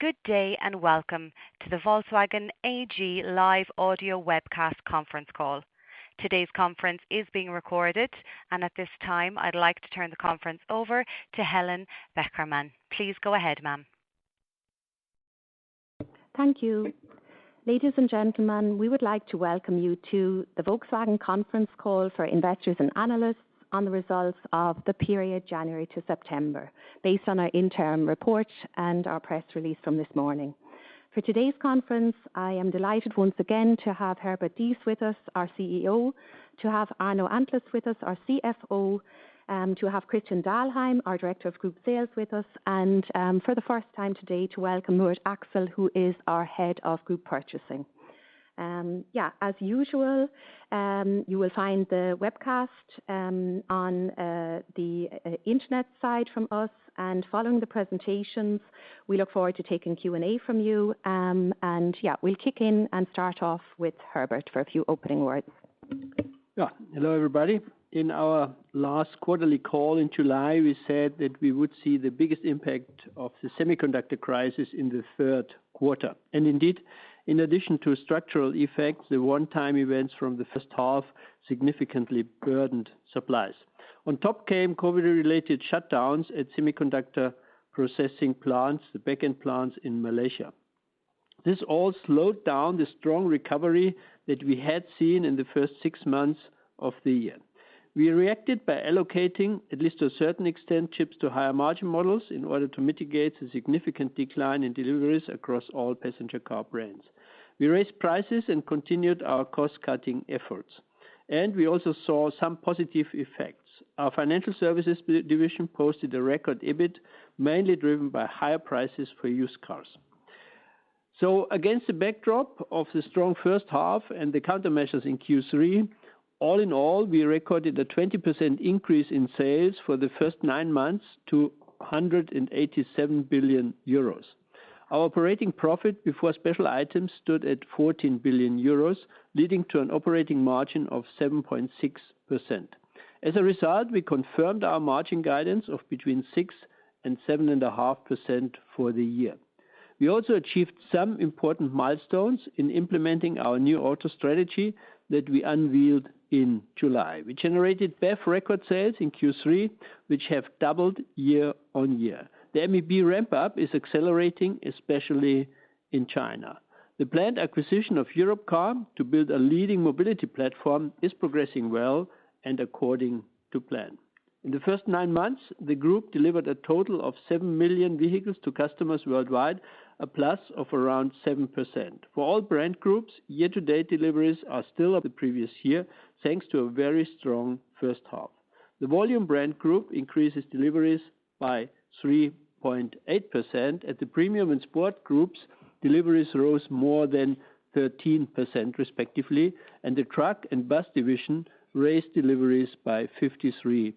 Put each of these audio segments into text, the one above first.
Good day and welcome to the Volkswagen AG live audio webcast conference call. Today's conference is being recorded, and at this time I'd like to turn the conference over to Helen Beckermann. Please go ahead, ma'am. Thank you. Ladies and gentlemen, we would like to welcome you to the Volkswagen conference call for investors and analysts on the results of the period January to September, based on our interim report and our press release from this morning. For today's conference, I am delighted once again to have Herbert Diess with us, our CEO, to have Arno Antlitz with us, our CFO, to have Christian Dahlheim, our Director of Group Sales with us, and for the first time today to welcome Murat Aksel, who is our Head of Group Purchasing. As usual, you will find the webcast on the internet side from us, and following the presentations, we look forward to taking Q&A from you. We'll kick in and start off with Herbert for a few opening words. Hello everybody. In our last quarterly call in July, we said that we would see the biggest impact of the semiconductor crisis in the third quarter. And indeed, in addition to structural effects, the one-time events from the first half significantly burdened supplies. On top came COVID-related shutdowns at semiconductor processing plants, the back-end plants in Malaysia. This all slowed down the strong recovery that we had seen in the first 6 months of the year. We reacted by allocating, at least to a certain extent, chips to higher margin models in order to mitigate the significant decline in deliveries across all passenger car brands. We raised prices and continued our cost-cutting efforts. And we also saw some positive effects. Our financial services division posted a record EBIT, mainly driven by higher prices for used cars. So against the backdrop of the strong first half and the countermeasures in Q3, all in all, we recorded a 20% increase in sales for the first 9 months to 187 billion euros. Our operating profit before special items stood at 14 billion euros, leading to an operating margin of 7.6%. As a result, we confirmed our margin guidance of between 6 and 7.5% for the year. We also achieved some important milestones in implementing our new auto strategy that we unveiled in July. We generated BEV record sales in Q3, which have doubled year on year. The MEB ramp-up is accelerating, especially in China. The planned acquisition of Europcar to build a leading mobility platform is progressing well and according to plan. In the first 9 months, the group delivered a total of 7 million vehicles to customers worldwide, a plus of around 7%. For all brand groups, year-to-date deliveries are still up the previous year, thanks to a very strong first half. The volume brand group increases deliveries by 3.8%. At the premium and sport groups, deliveries rose more than 13% respectively, and the truck and bus division raised deliveries by 53%.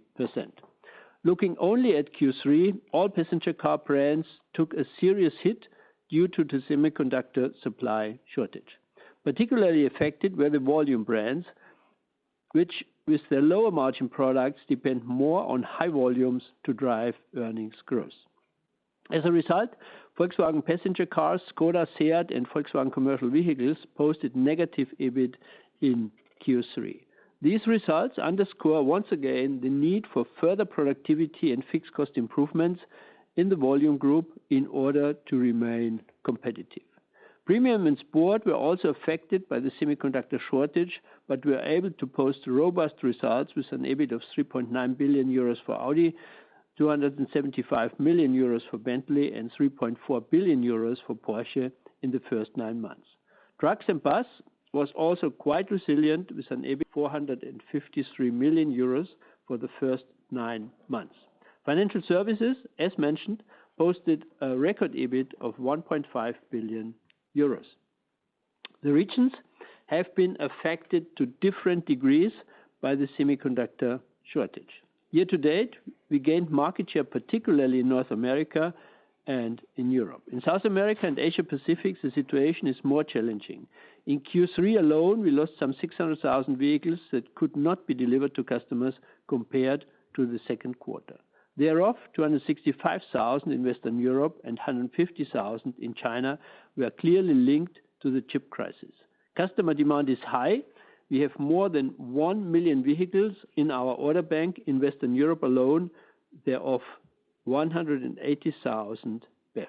Looking only at Q3, all passenger car brands took a serious hit due to the semiconductor supply shortage. Particularly affected were the volume brands, which with their lower margin products depend more on high volumes to drive earnings growth. As a result, Volkswagen passenger cars, Skoda, Seat and Volkswagen commercial vehicles posted negative EBIT in Q3. These results underscore once again the need for further productivity and fixed cost improvements in the volume group in order to remain competitive. Premium and sport were also affected by the semiconductor shortage, but were able to post robust results with an EBIT of 3.9 billion euros for Audi, 275 million euros for Bentley and 3.4 billion euros for Porsche in the first 9 months. Trucks and bus was also quite resilient with an EBIT of 453 million euros for the first 9 months. Financial services, as mentioned, posted a record EBIT of 1.5 billion euros. The regions have been affected to different degrees by the semiconductor shortage. Year to date, we gained market share particularly in North America and in Europe. In South America and Asia Pacific, the situation is more challenging. In Q3 alone, we lost some 600,000 vehicles that could not be delivered to customers compared to the second quarter. Thereof, 265,000 in Western Europe and 150,000 in China were clearly linked to the chip crisis. Customer demand is high. We have more than 1 million vehicles in our order bank in Western Europe alone, thereof 180,000 BEV.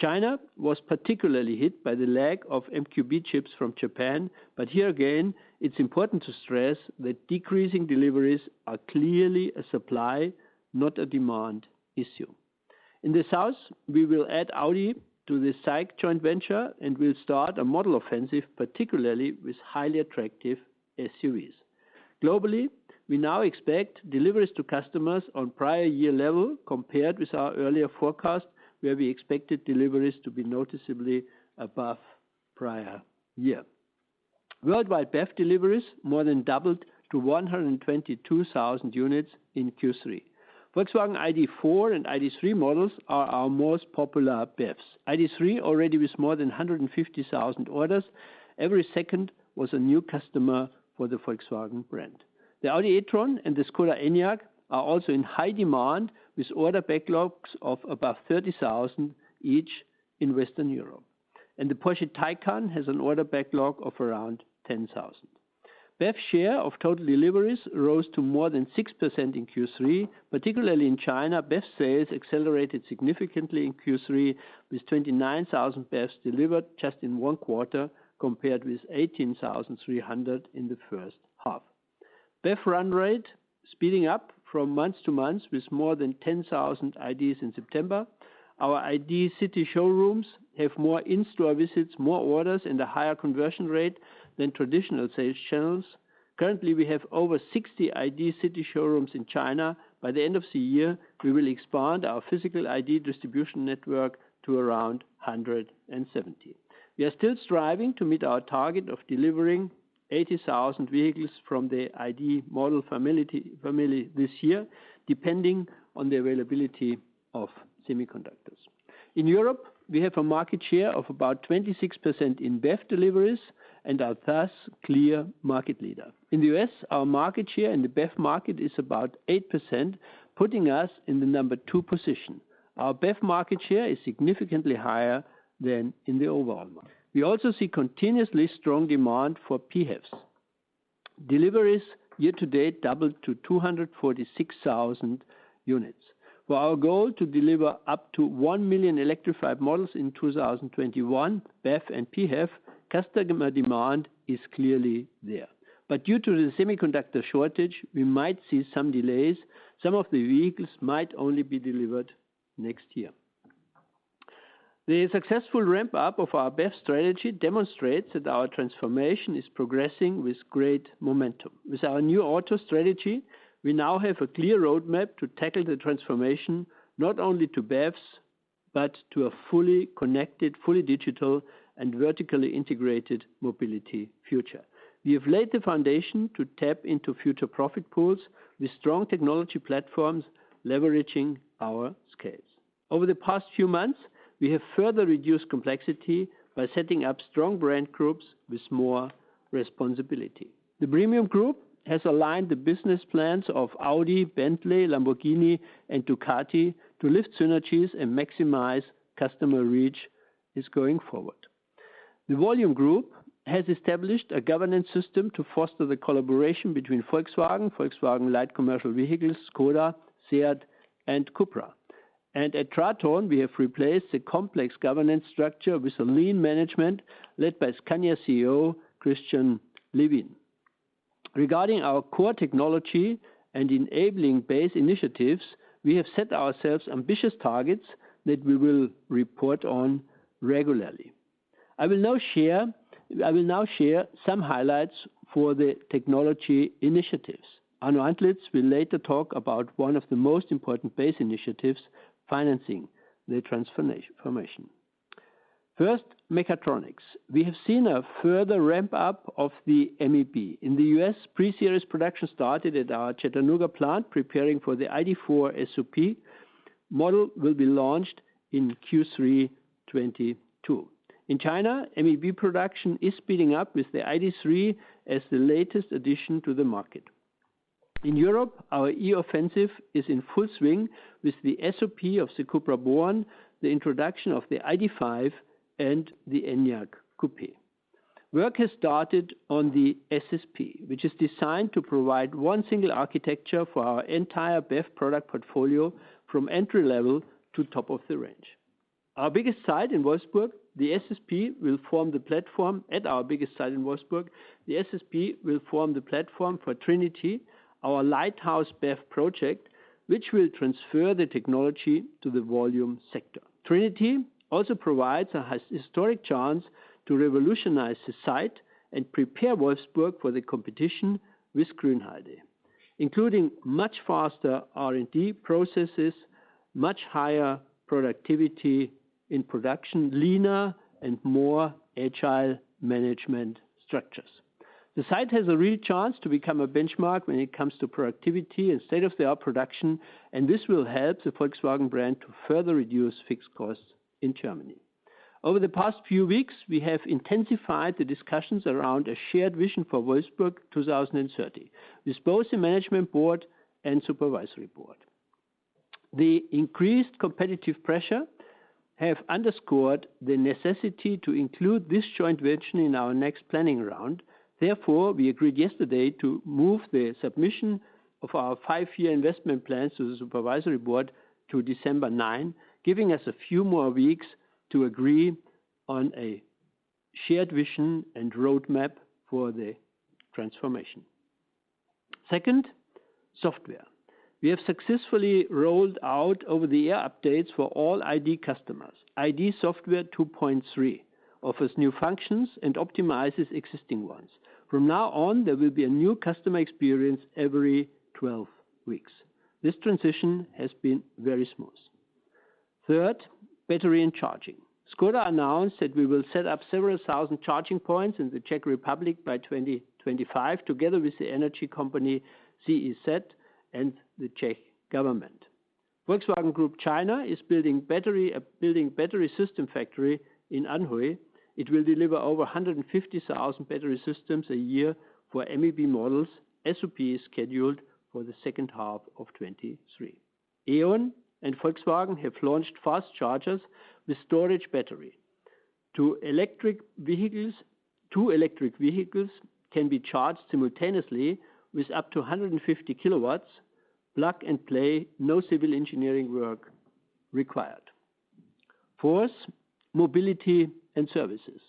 China was particularly hit by the lack of MQB chips from Japan, but here again, it's important to stress that decreasing deliveries are clearly a supply, not a demand issue. In the south, we will add Audi to the SAIC joint venture and will start a model offensive, particularly with highly attractive SUVs. Globally, we now expect deliveries to customers on prior year level compared with our earlier forecast, where we expected deliveries to be noticeably above prior year. Worldwide BEV deliveries more than doubled to 122,000 units in Q3. Volkswagen ID.4 and ID.3 models are our most popular BEVs. ID.3 already with more than 150,000 orders. Every second was a new customer for the Volkswagen brand. The Audi e-tron and the Skoda Enyaq are also in high demand with order backlogs of above 30,000 each in Western Europe. And the Porsche Taycan has an order backlog of around 10,000. BEV share of total deliveries rose to more than 6% in Q3, particularly in China. BEV sales accelerated significantly in Q3 with 29,000 BEVs delivered just in one quarter compared with 18,300 in the first half. BEV run rate speeding up from month to month with more than 10,000 IDs in September. Our ID city showrooms have more in-store visits, more orders and a higher conversion rate than traditional sales channels. Currently, we have over 60 ID city showrooms in China. By the end of the year, we will expand our physical ID distribution network to around 170. We are still striving to meet our target of delivering 80,000 vehicles from the ID model family this year, depending on the availability of semiconductors. In Europe, we have a market share of about 26% in BEV deliveries and are thus clear market leader. In the US, our market share in the BEV market is about 8%, putting us in the number 2 position. Our BEV market share is significantly higher than in the overall market. We also see continuously strong demand for PHEVs. Deliveries year-to-date doubled to 246,000 units. For our goal to deliver up to 1 million electrified models in 2021, BEV and PHEV, customer demand is clearly there. But due to the semiconductor shortage, we might see some delays. Some of the vehicles might only be delivered next year. The successful ramp-up of our BEV strategy demonstrates that our transformation is progressing with great momentum. With our new auto strategy, we now have a clear roadmap to tackle the transformation not only to BEVs, but to a fully connected, fully digital and vertically integrated mobility future. We have laid the foundation to tap into future profit pools with strong technology platforms leveraging our scales. Over the past few months, we have further reduced complexity by setting up strong brand groups with more responsibility. The Premium Group has aligned the business plans of Audi, Bentley, Lamborghini and Ducati to lift synergies and maximize customer reach is going forward. The Volume Group has established a governance system to foster the collaboration between Volkswagen, Volkswagen Light Commercial Vehicles, Skoda, Seat and Cupra. And at Traton, we have replaced the complex governance structure with a lean management led by Scania CEO Christian Levin. Regarding our core technology and enabling base initiatives, we have set ourselves ambitious targets that we will report on regularly. I will now share some highlights for the technology initiatives. Arno Antlitz will later talk about one of the most important base initiatives, financing the transformation. First, mechatronics. We have seen a further ramp up of the MEB. In the US, pre-series production started at our Chattanooga plant, preparing for the ID.4 SOP. Model will be launched in Q3 22. In China, MEB production is speeding up with the ID.3 as the latest addition to the market. In Europe, our e-offensive is in full swing with the SOP of the Cupra Born, the introduction of the ID.5 and the Enyaq Coupe. Work has started on the SSP, which is designed to provide one single architecture for our entire BEV product portfolio from entry level to top of the range. Our biggest site in Wolfsburg, the SSP will form the platform at our biggest site in Wolfsburg. The SSP will form the platform for Trinity, our lighthouse BEV project, which will transfer the technology to the volume sector. Trinity also provides a historic chance to revolutionize the site and prepare Wolfsburg for the competition with Grünheide, including much faster R&D processes, much higher productivity in production, leaner and more agile management structures. The site has a real chance to become a benchmark when it comes to productivity and state-of-the-art production, and this will help the Volkswagen brand to further reduce fixed costs in Germany. Over the past few weeks, we have intensified the discussions around a shared vision for Wolfsburg 2030, with both the management board and supervisory board. The increased competitive pressure have underscored the necessity to include this joint vision in our next planning round. Therefore, we agreed yesterday to move the submission of our 5-year investment plans to the supervisory board to December 9, giving us a few more weeks to agree on a shared vision and roadmap for the transformation. Second, software. We have successfully rolled out over-the-air updates for all ID customers. ID Software 2.3 offers new functions and optimizes existing ones. From now on, there will be a new customer experience every 12 weeks. This transition has been very smooth. Third, battery and charging. Skoda announced that we will set up several thousand charging points in the Czech Republic by 2025, together with the energy company CEZ and the Czech government. Volkswagen Group China is building battery system factory in Anhui. It will deliver over 150,000 battery systems a year for MEB models. SOP is scheduled for the second half of 2023. E.ON and Volkswagen have launched fast chargers with storage battery. Two electric vehicles can be charged simultaneously with up to 150 kilowatts, plug and play, no civil engineering work required. Fourth, mobility and services.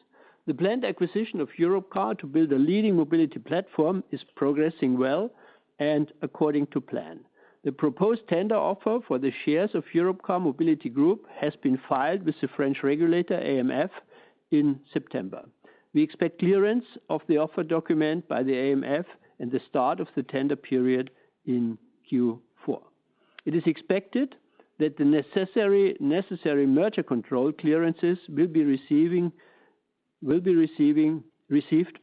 The planned acquisition of Europcar to build a leading mobility platform is progressing well and according to plan. The proposed tender offer for the shares of Europcar Mobility Group has been filed with the French regulator AMF in September. We expect clearance of the offer document by the AMF and the start of the tender period in Q4. It is expected that the necessary merger control clearances will be received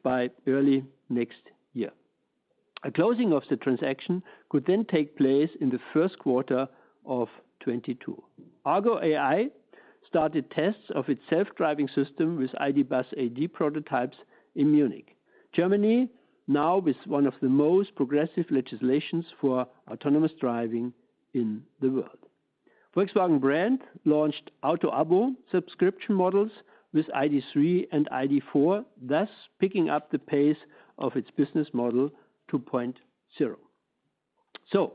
by early next year. A closing of the transaction could then take place in the first quarter of 2022. Argo AI started tests of its self-driving system with ID. Buzz AD prototypes in Munich. Germany, now with one of the most progressive legislations for autonomous driving in the world. Volkswagen brand launched Auto-Abo subscription models with ID.3 and ID.4, thus picking up the pace of its business model 2.0. So,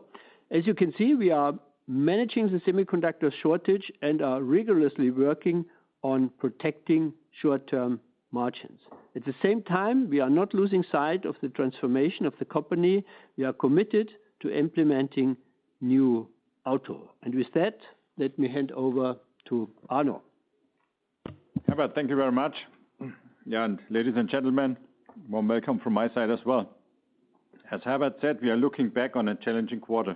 as you can see, we are managing the semiconductor shortage and are rigorously working on protecting short-term margins. At the same time, we are not losing sight of the transformation of the company. We are committed to implementing new auto. And with that, let me hand over to Arno. Herbert, thank you very much. Yeah, and ladies and gentlemen, warm welcome from my side as well. As Herbert said, we are looking back on a challenging quarter.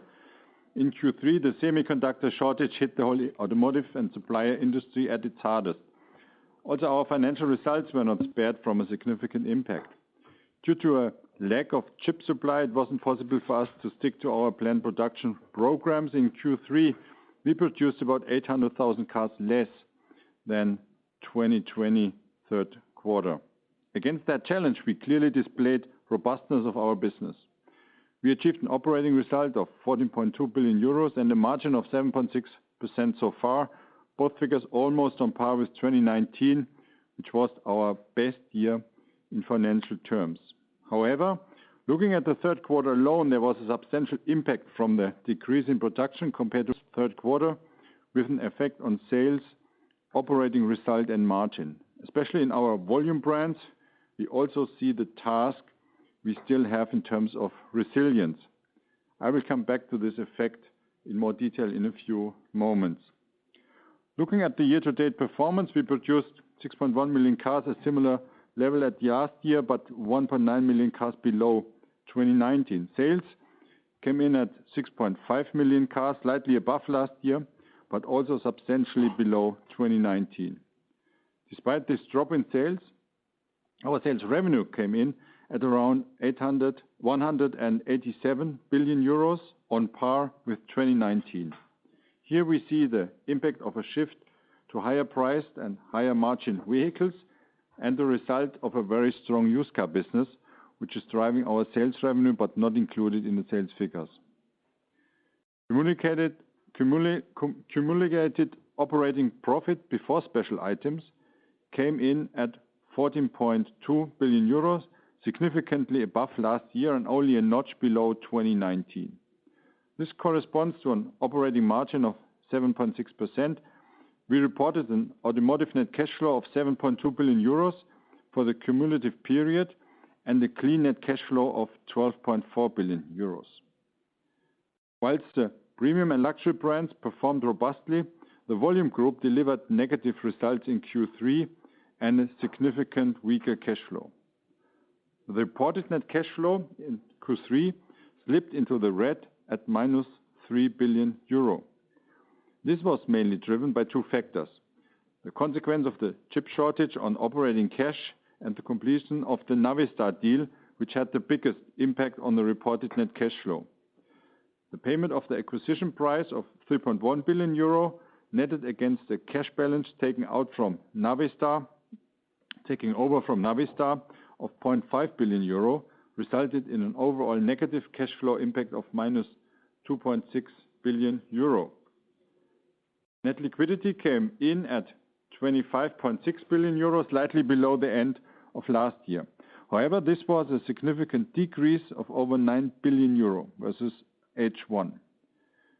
In Q3, the semiconductor shortage hit the whole automotive and supplier industry at its hardest. Also, our financial results were not spared from a significant impact. Due to a lack of chip supply, it wasn't possible for us to stick to our planned production programs. In Q3, we produced about 800,000 cars less than 2020 third quarter. Against that challenge, we clearly displayed robustness of our business. We achieved an operating result of 14.2 billion euros and a margin of 7.6% so far, both figures almost on par with 2019, which was our best year in financial terms. However, looking at the third quarter alone, there was a substantial impact from the decrease in production compared to the third quarter, with an effect on sales, operating result and margin. Especially in our volume brands, we also see the task we still have in terms of resilience. I will come back to this effect in more detail in a few moments. Looking at the year-to-date performance, we produced 6.1 million cars, a similar level at last year, but 1.9 million cars below 2019. Sales came in at 6.5 million cars, slightly above last year, but also substantially below 2019. Despite this drop in sales, our sales revenue came in at around 187 billion euros, on par with 2019. Here we see the impact of a shift to higher priced and higher margin vehicles and the result of a very strong used car business, which is driving our sales revenue but not included in the sales figures. Cumulated operating profit before special items came in at 14.2 billion euros, significantly above last year and only a notch below 2019. This corresponds to an operating margin of 7.6%. We reported an automotive net cash flow of 7.2 billion euros for the cumulative period and a clean net cash flow of 12.4 billion euros. Whilst the premium and luxury brands performed robustly, the volume group delivered negative results in Q3 and a significant weaker cash flow. The reported net cash flow in Q3 slipped into the red at minus 3 billion euro. This was mainly driven by two factors: the consequence of the chip shortage on operating cash and the completion of the Navistar deal, which had the biggest impact on the reported net cash flow. The payment of the acquisition price of 3.1 billion euro netted against the cash balance taken over from Navistar of 0.5 billion euro resulted in an overall negative cash flow impact of minus 2.6 billion euro. Net liquidity came in at 25.6 billion euro, slightly below the end of last year. However, this was a significant decrease of over 9 billion euro versus H1,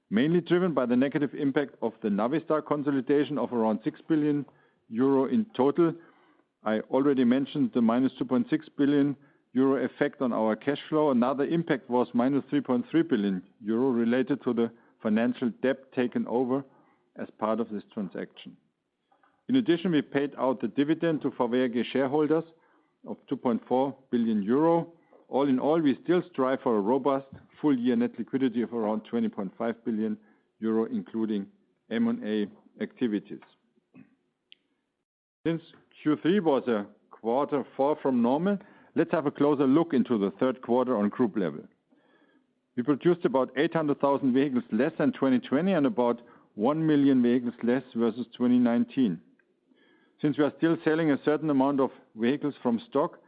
mainly driven by the negative impact of the Navistar consolidation of around 6 billion euro in total. I already mentioned the minus 2.6 billion euro effect on our cash flow. Another impact was minus 3.3 billion euro related to the financial debt taken over as part of this transaction. In addition, we paid out the dividend to VOW shareholders of 2.4 billion euro. All in all, we still strive for a robust full-year net liquidity of around 20.5 billion euro, including M&A activities. Since Q3 was a quarter far from normal, let's have a closer look into the third quarter on group level. We produced about 800,000 vehicles less than 2020 and about 1 million vehicles less versus 2019. Since we are still selling a certain amount of vehicles from stock,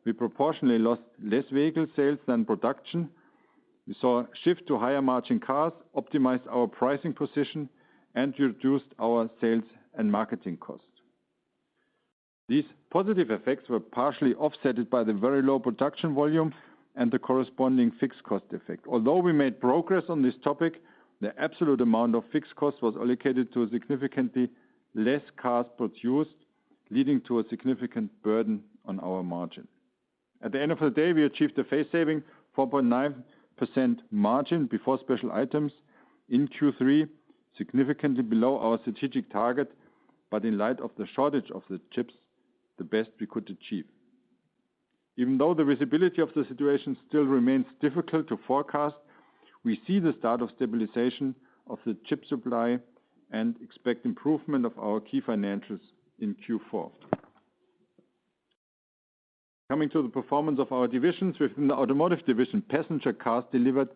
we proportionally lost less vehicle sales than production. We saw a shift to higher margin cars, optimized our pricing position, and reduced our sales and marketing costs. These positive effects were partially offset by the very low production volume and the corresponding fixed cost effect. Although we made progress on this topic, the absolute amount of fixed costs was allocated to significantly less cars produced, leading to a significant burden on our margin. At the end of the day, we achieved a face-saving 4.9% margin before special items in Q3, significantly below our strategic target, but in light of the shortage of the chips, the best we could achieve. Even though the visibility of the situation still remains difficult to forecast, we see the start of stabilization of the chip supply and expect improvement of our key financials in Q4. Coming to the performance of our divisions, within the automotive division, passenger cars delivered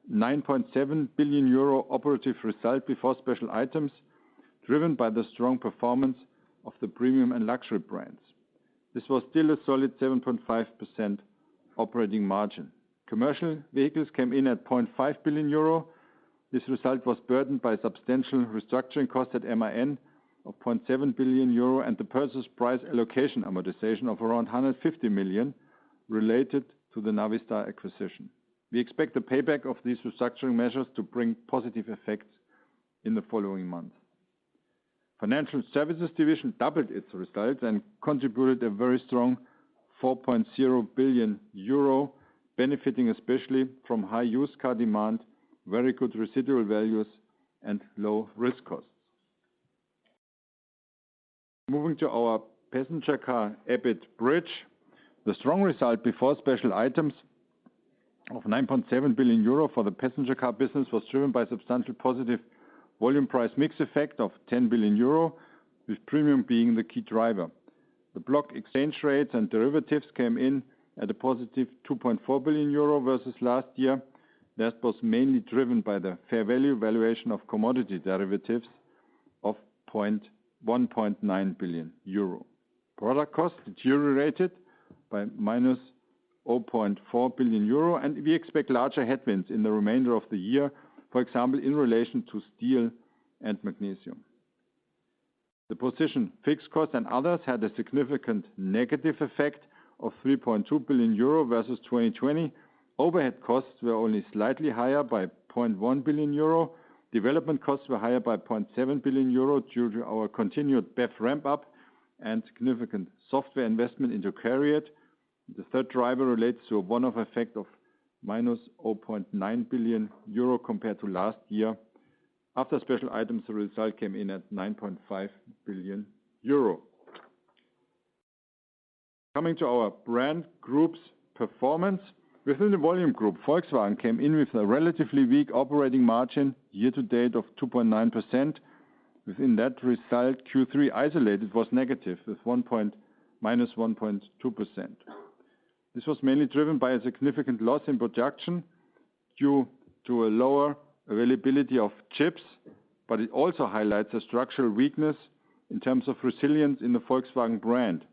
9.7 billion euro operative result before special items, driven by the strong performance of the premium and luxury brands. This was still a solid 7.5% operating margin. Commercial vehicles came in at 0.5 billion euro. This result was burdened by substantial restructuring costs at MAN of 0.7 billion euro and the purchase price allocation amortization of around 150 million related to the Navistar acquisition. We expect the payback of these restructuring measures to bring positive effects in the following months. Financial Services division doubled its results and contributed a very strong 4.0 billion euro, benefiting especially from high used car demand, very good residual values, and low risk costs. Moving to our passenger car EBIT bridge, the strong result before special items of 9.7 billion euro for the passenger car business was driven by substantial positive volume price mix effect of 10 billion euro, with premium being the key driver. The block exchange rates and derivatives came in at a positive 2.4 billion euro versus last year. That was mainly driven by the fair value valuation of commodity derivatives of 1.9 billion euro. Product costs deteriorated by minus 0.4 billion euro, and we expect larger headwinds in the remainder of the year, for example, in relation to steel and magnesium. The position fixed costs and others had a significant negative effect of 3.2 billion euro versus 2020. Overhead costs were only slightly higher by 0.1 billion euro. Development costs were higher by 0.7 billion euro due to our continued BEV ramp-up and significant software investment into CARIAD. The third driver relates to a one-off effect of minus 0.9 billion euro compared to last year. After special items, the result came in at 9.5 billion euro. Coming to our brand group's performance, within the volume group, Volkswagen came in with a relatively weak operating margin year-to-date of 2.9%. Within that result, Q3 isolated was negative with minus 1.2%. This was mainly driven by a significant loss in production due to a lower availability of chips, but it also highlights a structural weakness in terms of resilience in the Volkswagen brand.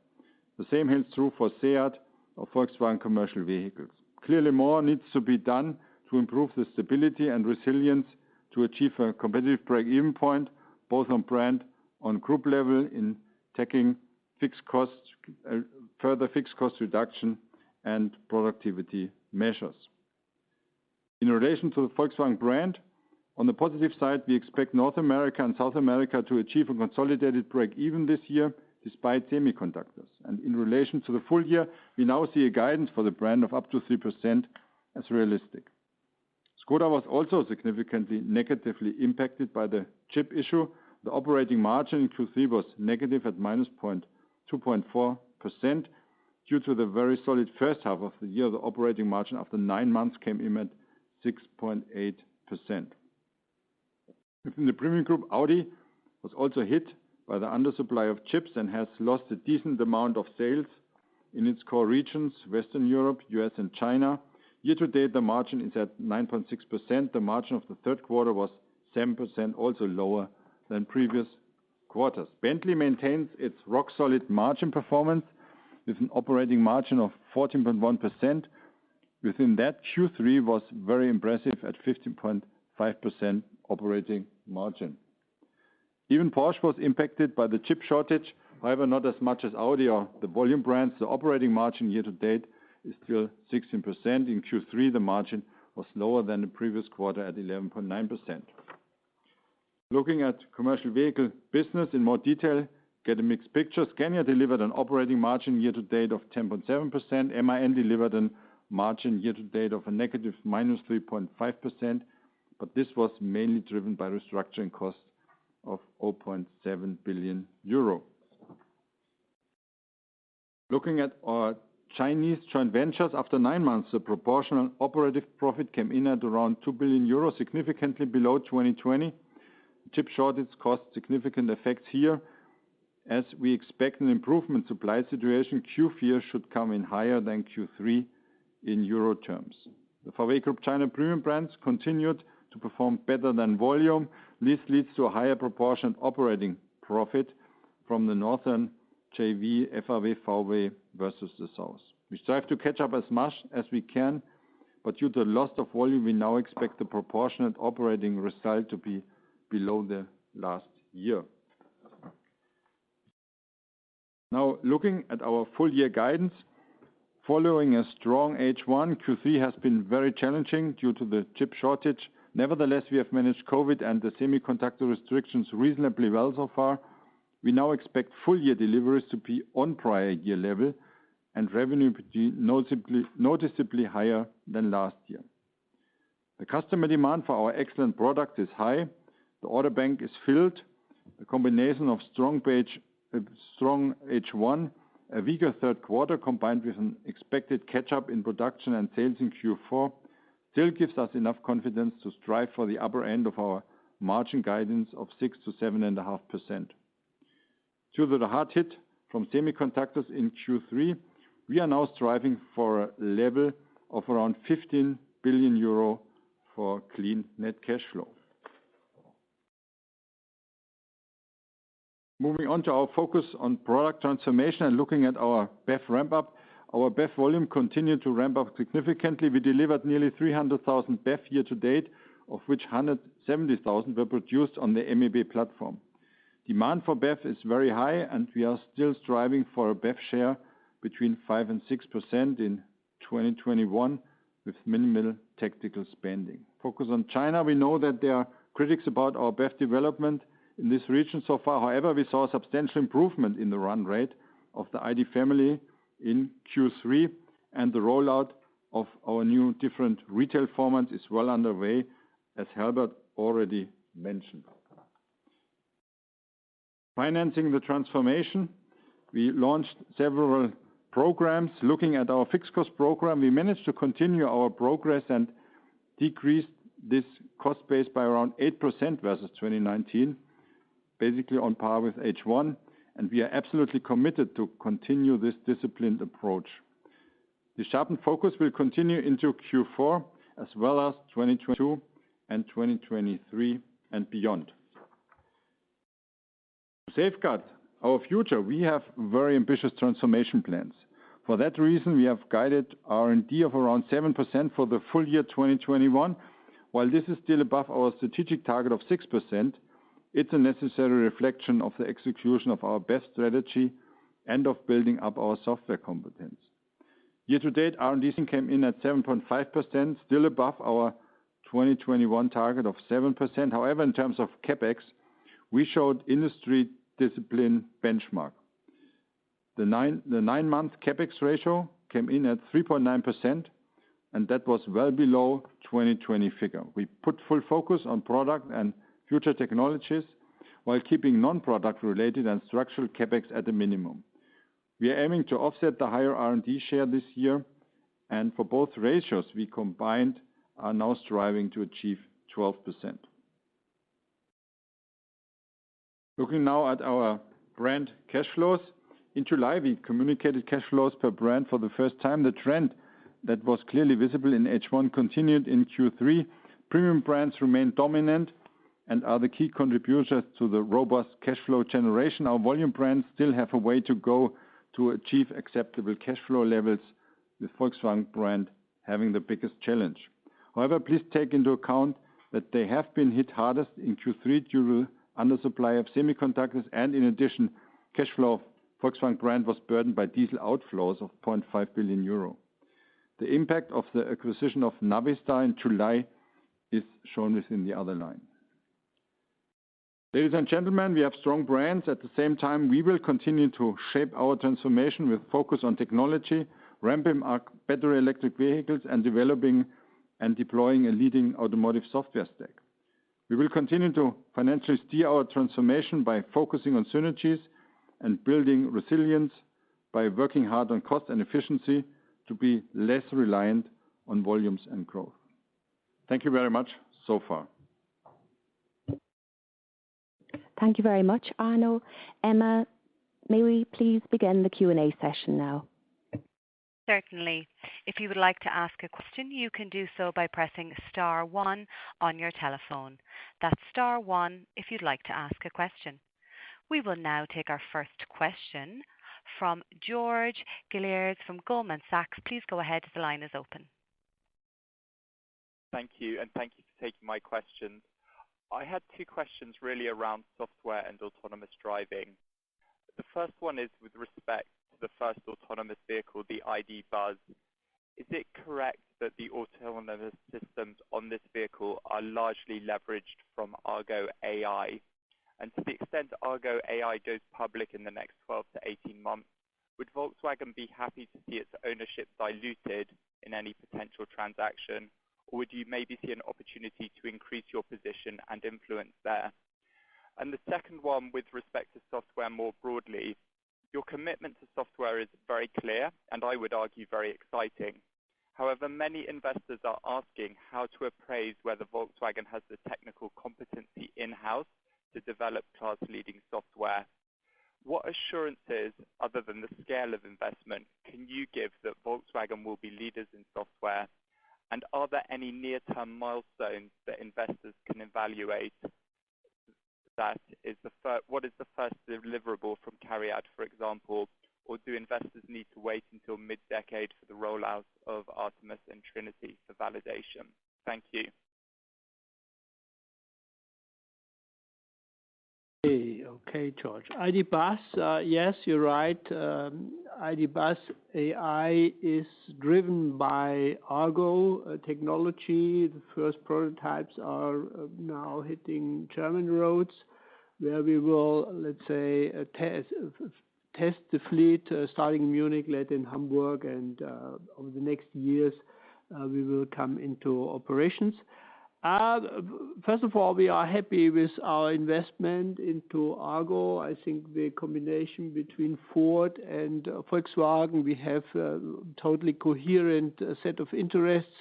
The same holds true for SEAT or Volkswagen commercial vehicles. Clearly more needs to be done to improve the stability and resilience to achieve a competitive break-even point, both on brand, on group level, in taking fixed costs, further fixed cost reduction and productivity measures. In relation to the Volkswagen brand, on the positive side, we expect North America and South America to achieve a consolidated break-even this year, despite semiconductors. And in relation to the full year, we now see a guidance for the brand of up to 3% as realistic. Skoda was also significantly negatively impacted by the chip issue. The operating margin in Q3 was negative at minus 2.4%. Due to the very solid first half of the year, the operating margin after 9 months came in at 6.8%. Within the premium group, Audi was also hit by the undersupply of chips and has lost a decent amount of sales in its core regions, Western Europe, US and China. Year-to-date, the margin is at 9.6%. The margin of the third quarter was 7%, also lower than previous quarters. Bentley maintains its rock-solid margin performance with an operating margin of 14.1%. Within that, Q3 was very impressive at 15.5% operating margin. Even Porsche was impacted by the chip shortage, however not as much as Audi or the volume brands. The operating margin year-to-date is still 16%. In Q3, the margin was lower than the previous quarter at 11.9%. Looking at commercial vehicle business in more detail, get a mixed picture. Scania delivered an operating margin year-to-date of 10.7%. MAN delivered a margin year-to-date of a negative minus 3.5%, but this was mainly driven by restructuring costs of 0.7 billion euro. Looking at our Chinese joint ventures, after 9 months, the proportional operative profit came in at around 2 billion euro, significantly below 2020. Chip shortage caused significant effects here. As we expect an improvement supply situation, Q4 should come in higher than Q3 in euro terms. The VW Group China premium brands continued to perform better than volume. This leads to a higher proportion operating profit from the northern JV, FAW VW versus the south. We strive to catch up as much as we can, but due to the loss of volume, we now expect the proportionate operating result to be below the last year. Now, looking at our full year guidance, following a strong H1, Q3 has been very challenging due to the chip shortage. Nevertheless, we have managed COVID and the semiconductor restrictions reasonably well so far. We now expect full year deliveries to be on prior year level and revenue to be noticeably higher than last year. The customer demand for our excellent product is high. The order bank is filled. The combination of strong H1, a weaker third quarter combined with an expected catch-up in production and sales in Q4 still gives us enough confidence to strive for the upper end of our margin guidance of 6 to 7.5%. Due to the hard hit from semiconductors in Q3, we are now striving for a level of around 15 billion euro for clean net cash flow. Moving on to our focus on product transformation and looking at our BEV ramp-up. Our BEV volume continued to ramp up significantly. We delivered nearly 300,000 BEV year to date, of which 170,000 were produced on the MEB platform. Demand for BEV is very high, and we are still striving for a BEV share between 5 and 6% in 2021 with minimal tactical spending. Focus on China. We know that there are critics about our BEV development in this region so far. However, we saw a substantial improvement in the run rate of the ID family in Q3, and the rollout of our new different retail formats is well underway, as Herbert already mentioned. Financing the transformation, we launched several programs. Looking at our fixed cost program, we managed to continue our progress and decrease this cost base by around 8% versus 2019, basically on par with H1, and we are absolutely committed to continue this disciplined approach. The sharpened focus will continue into Q4 as well as 2022 and 2023 and beyond. To safeguard our future, we have very ambitious transformation plans. For that reason, we have guided R&D of around 7% for the full year 2021. While this is still above our strategic target of 6%, it's a necessary reflection of the execution of our best strategy and of building up our software competence. Year to date, R&D came in at 7.5%, still above our 2021 target of 7%. However, in terms of CapEx, we showed industry discipline benchmark. The nine-month CapEx ratio came in at 3.9%, and that was well below 2020 figure. We put full focus on product and future technologies while keeping non-product related and structural CapEx at a minimum. We are aiming to offset the higher R&D share this year, and for both ratios we combined are now striving to achieve 12%. Looking now at our brand cash flows. In July, we communicated cash flows per brand for the first time. The trend that was clearly visible in H1 continued in Q3. Premium brands remain dominant and are the key contributors to the robust cash flow generation. Our volume brands still have a way to go to achieve acceptable cash flow levels, with Volkswagen brand having the biggest challenge. However, please take into account that they have been hit hardest in Q3 due to undersupply of semiconductors, and in addition, cash flow of Volkswagen brand was burdened by diesel outflows of 0.5 billion euro. The impact of the acquisition of Navistar in July is shown within the other line. Ladies and gentlemen, we have strong brands. At the same time, we will continue to shape our transformation with focus on technology, ramping up battery electric vehicles, and developing and deploying a leading automotive software stack. We will continue to financially steer our transformation by focusing on synergies and building resilience, by working hard on cost and efficiency to be less reliant on volumes and growth. Thank you very much so far. Thank you very much, Arno. Emma, may we please begin the Q&A session now? Certainly. If you would like to ask a question, you can do so by pressing star 1 on your telephone. That's star 1 if you'd like to ask a question. We will now take our first question from George Galliers from Goldman Sachs. Please go ahead. The line is open. Thank you, and thank you for taking my questions. I had two questions really around software and autonomous driving. The first one is with respect to the first autonomous vehicle, the ID. Buzz. Is it correct that the autonomous systems on this vehicle are largely leveraged from Argo AI? And to the extent Argo AI goes public in the next 12 to 18 months, would Volkswagen be happy to see its ownership diluted in any potential transaction, or would you maybe see an opportunity to increase your position and influence there? And the second one, with respect to software more broadly, your commitment to software is very clear, and I would argue very exciting. However, many investors are asking how to appraise whether Volkswagen has the technical competency in-house to develop class-leading software. What assurances, other than the scale of investment, can you give that Volkswagen will be leaders in software? And are there any near-term milestones that investors can evaluate? What is the first deliverable from CARIAD, for example, or do investors need to wait until mid-decade for the rollout of Artemis and Trinity for validation? Thank you. Okay, George. ID. Buzz, yes, you're right. ID. Buzz AI is driven by Argo technology. The first prototypes are now hitting German roads, where we will, let's say, test the fleet, starting in Munich, later in Hamburg, and over the next years, we will come into operations. First of all, we are happy with our investment into Argo. I think the combination between Ford and Volkswagen, we have a totally coherent set of interests.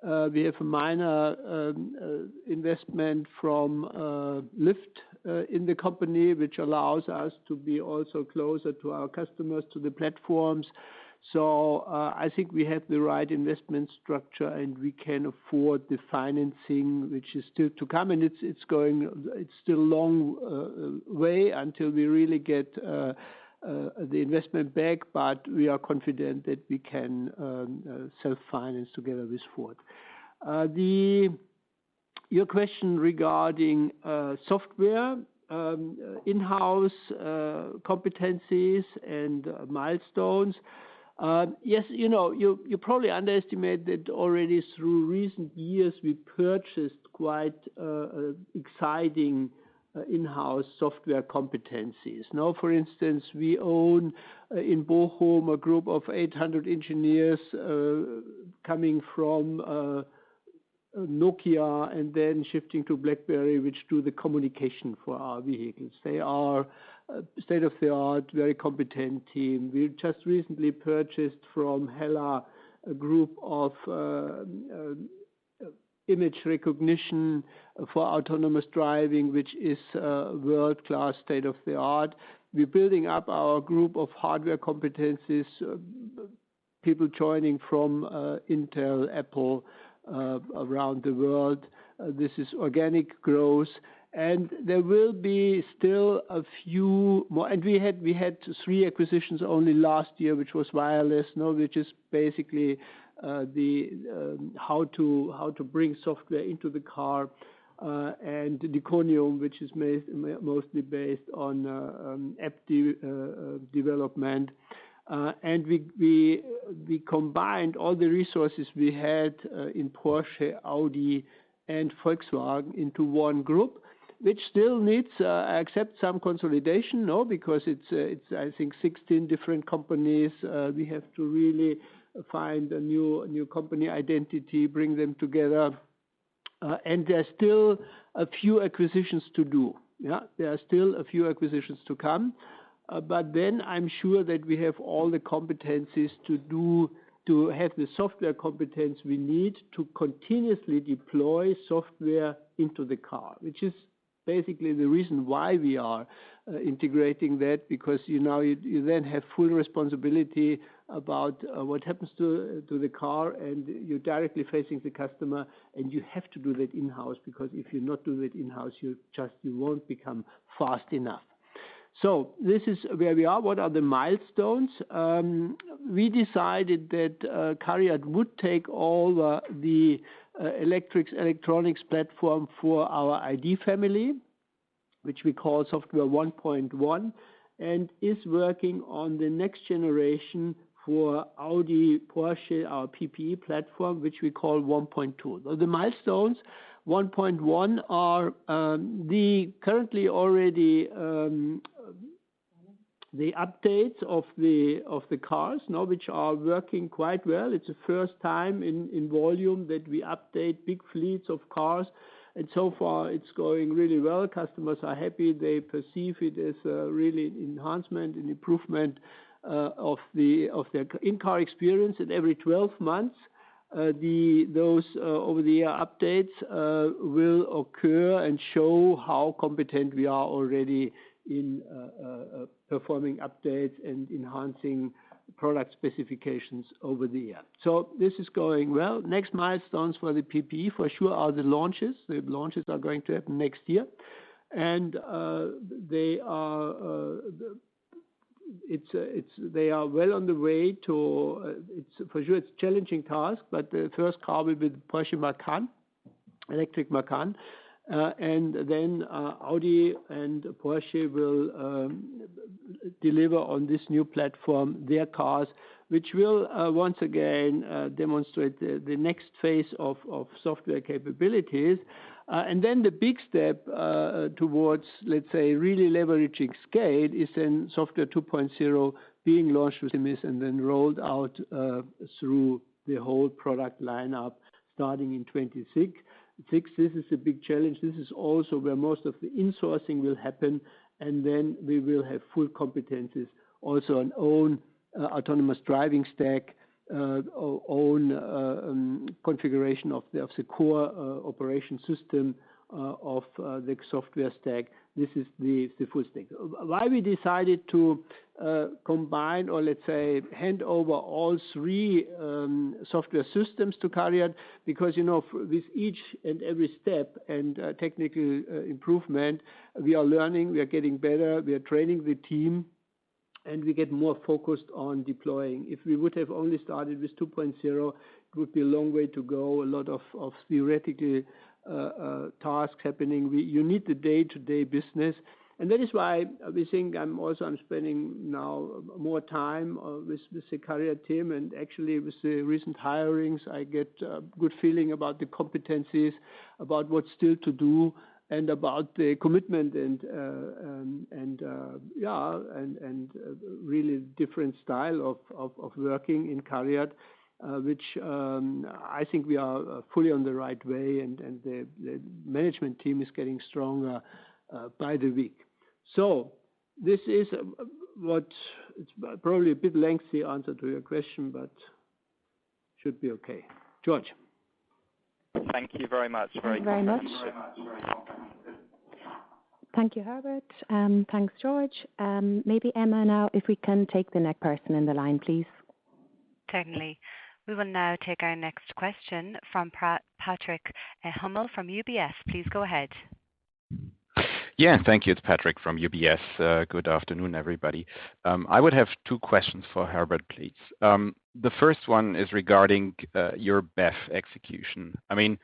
We have a minor investment from Lyft in the company, which allows us to be also closer to our customers, to the platforms. So I think we have the right investment structure, and we can afford the financing, which is still to come, and it's still a long way until we really get the investment back, but we are confident that we can self-finance together with Ford. Your question regarding software, in-house competencies and milestones. Yes, you probably underestimate that already through recent years we purchased quite exciting in-house software competencies. Now, for instance, we own in Bochum a group of 800 engineers coming from Nokia and then shifting to BlackBerry, which do the communication for our vehicles. They are state-of-the-art, very competent team. We just recently purchased from Hella a group of image recognition for autonomous driving, which is world-class, state-of-the-art. We're building up our group of hardware competencies, people joining from Intel, Apple, around the world. This is organic growth. And there will be still a few more. And we had 3 acquisitions only last year, which was wireless, which is basically how to bring software into the car, and Diconium, which is mostly based on app development. And we combined all the resources we had in Porsche, Audi, and Volkswagen into one group, which still needs, I accept, some consolidation, because it's I think 16 different companies. We have to really find a new company identity, bring them together, and there's still a few acquisitions to do. Yeah, there are still a few acquisitions to come, but then I'm sure that we have all the competencies to have the software competence we need to continuously deploy software into the car, which is basically the reason why we are integrating that, because you then have full responsibility about what happens to the car, and you're directly facing the customer, and you have to do that in-house, because if you not do that in-house, you won't become fast enough. So this is where we are. What are the milestones? We decided that CARIAD would take all the electronics platform for our ID family, which we call Software 1.1, and is working on the next generation for Audi, Porsche, our PPE platform, which we call 1.2. So the milestones 1.1 are the currently already the updates of the cars now, which are working quite well. It's the first time in volume that we update big fleets of cars, and so far it's going really well. Customers are happy. They perceive it as really an enhancement and improvement of their in-car experience. And every 12 months, those over-the-air updates will occur and show how competent we are already in performing updates and enhancing product specifications over the air. So this is going well. Next milestones for the PPE for sure are the launches. The launches are going to happen next year, and they are well on the way to. It's for sure it's a challenging task, but the first car will be the Porsche Macan, electric Macan. And then Audi and Porsche will deliver on this new platform their cars, which will once again demonstrate the next phase of software capabilities. And then the big step towards, let's say, really leveraging scale is in Software 2.0 being launched with Simis and then rolled out through the whole product lineup starting in 26. This is a big challenge. This is also where most of the insourcing will happen, and then we will have full competencies, also an own autonomous driving stack, own configuration of the core operation system of the software stack. This is the full stack. Why we decided to combine, or let's say hand over all three software systems to CARIAD, because with each and every step and technical improvement, we are learning, we are getting better, we are training the team, and we get more focused on deploying. If we would have only started with 2.0, it would be a long way to go. A lot of theoretical tasks happening. You need the day-to-day business, and that is why we think I'm spending now more time with the CARIAD team, and actually with the recent hirings, I get a good feeling about the competencies, about what's still to do, and about the commitment and really different style of working in CARIAD. Which I think we are fully on the right way, and the management team is getting stronger by the week. So this is it's probably a bit lengthy answer to your question, but should be okay. George. Thank you very much. Thank you very much. Thank you, Herbert. Thanks, George. Maybe Emma now, if we can take the next person in the line, please. Certainly. We will now take our next question from Patrick Hummel from UBS. Please go ahead. Yeah, thank you. It's Patrick from UBS. Good afternoon, everybody. I would have two questions for Herbert, please. The first one is regarding your BEV execution. I mean,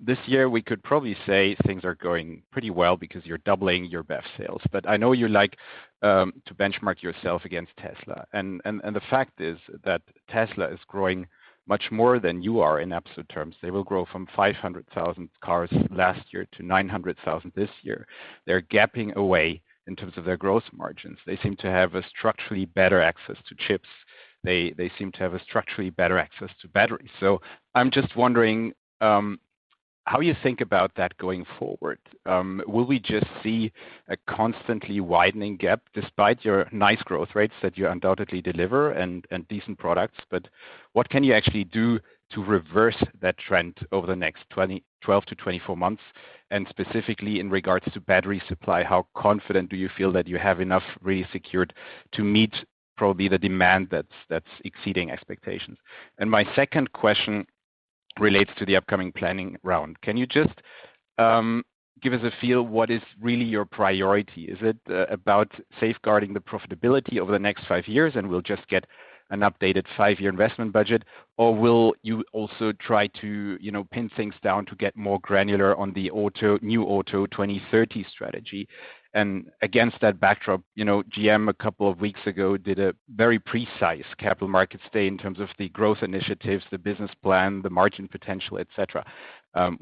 this year we could probably say things are going pretty well because you're doubling your BEV sales. But I know you like to benchmark yourself against Tesla. And the fact is that Tesla is growing much more than you are in absolute terms. They will grow from 500,000 cars last year to 900,000 this year. They're gapping away in terms of their gross margins. They seem to have a structurally better access to chips. They seem to have a structurally better access to batteries. So I'm just wondering how you think about that going forward. Will we just see a constantly widening gap despite your nice growth rates that you undoubtedly deliver and decent products? But what can you actually do to reverse that trend over the next 12 to 24 months? And specifically in regards to battery supply, how confident do you feel that you have enough really secured to meet probably the demand that's exceeding expectations? And my second question relates to the upcoming planning round. Can you just give us a feel what is really your priority? Is it about safeguarding the profitability over the next 5 years and we'll just get an updated 5-year investment budget, or will you also try to, pin things down to get more granular on the new auto 2030 strategy? And against that backdrop, GM a couple of weeks ago did a very precise capital markets day in terms of the growth initiatives, the business plan, the margin potential, etc.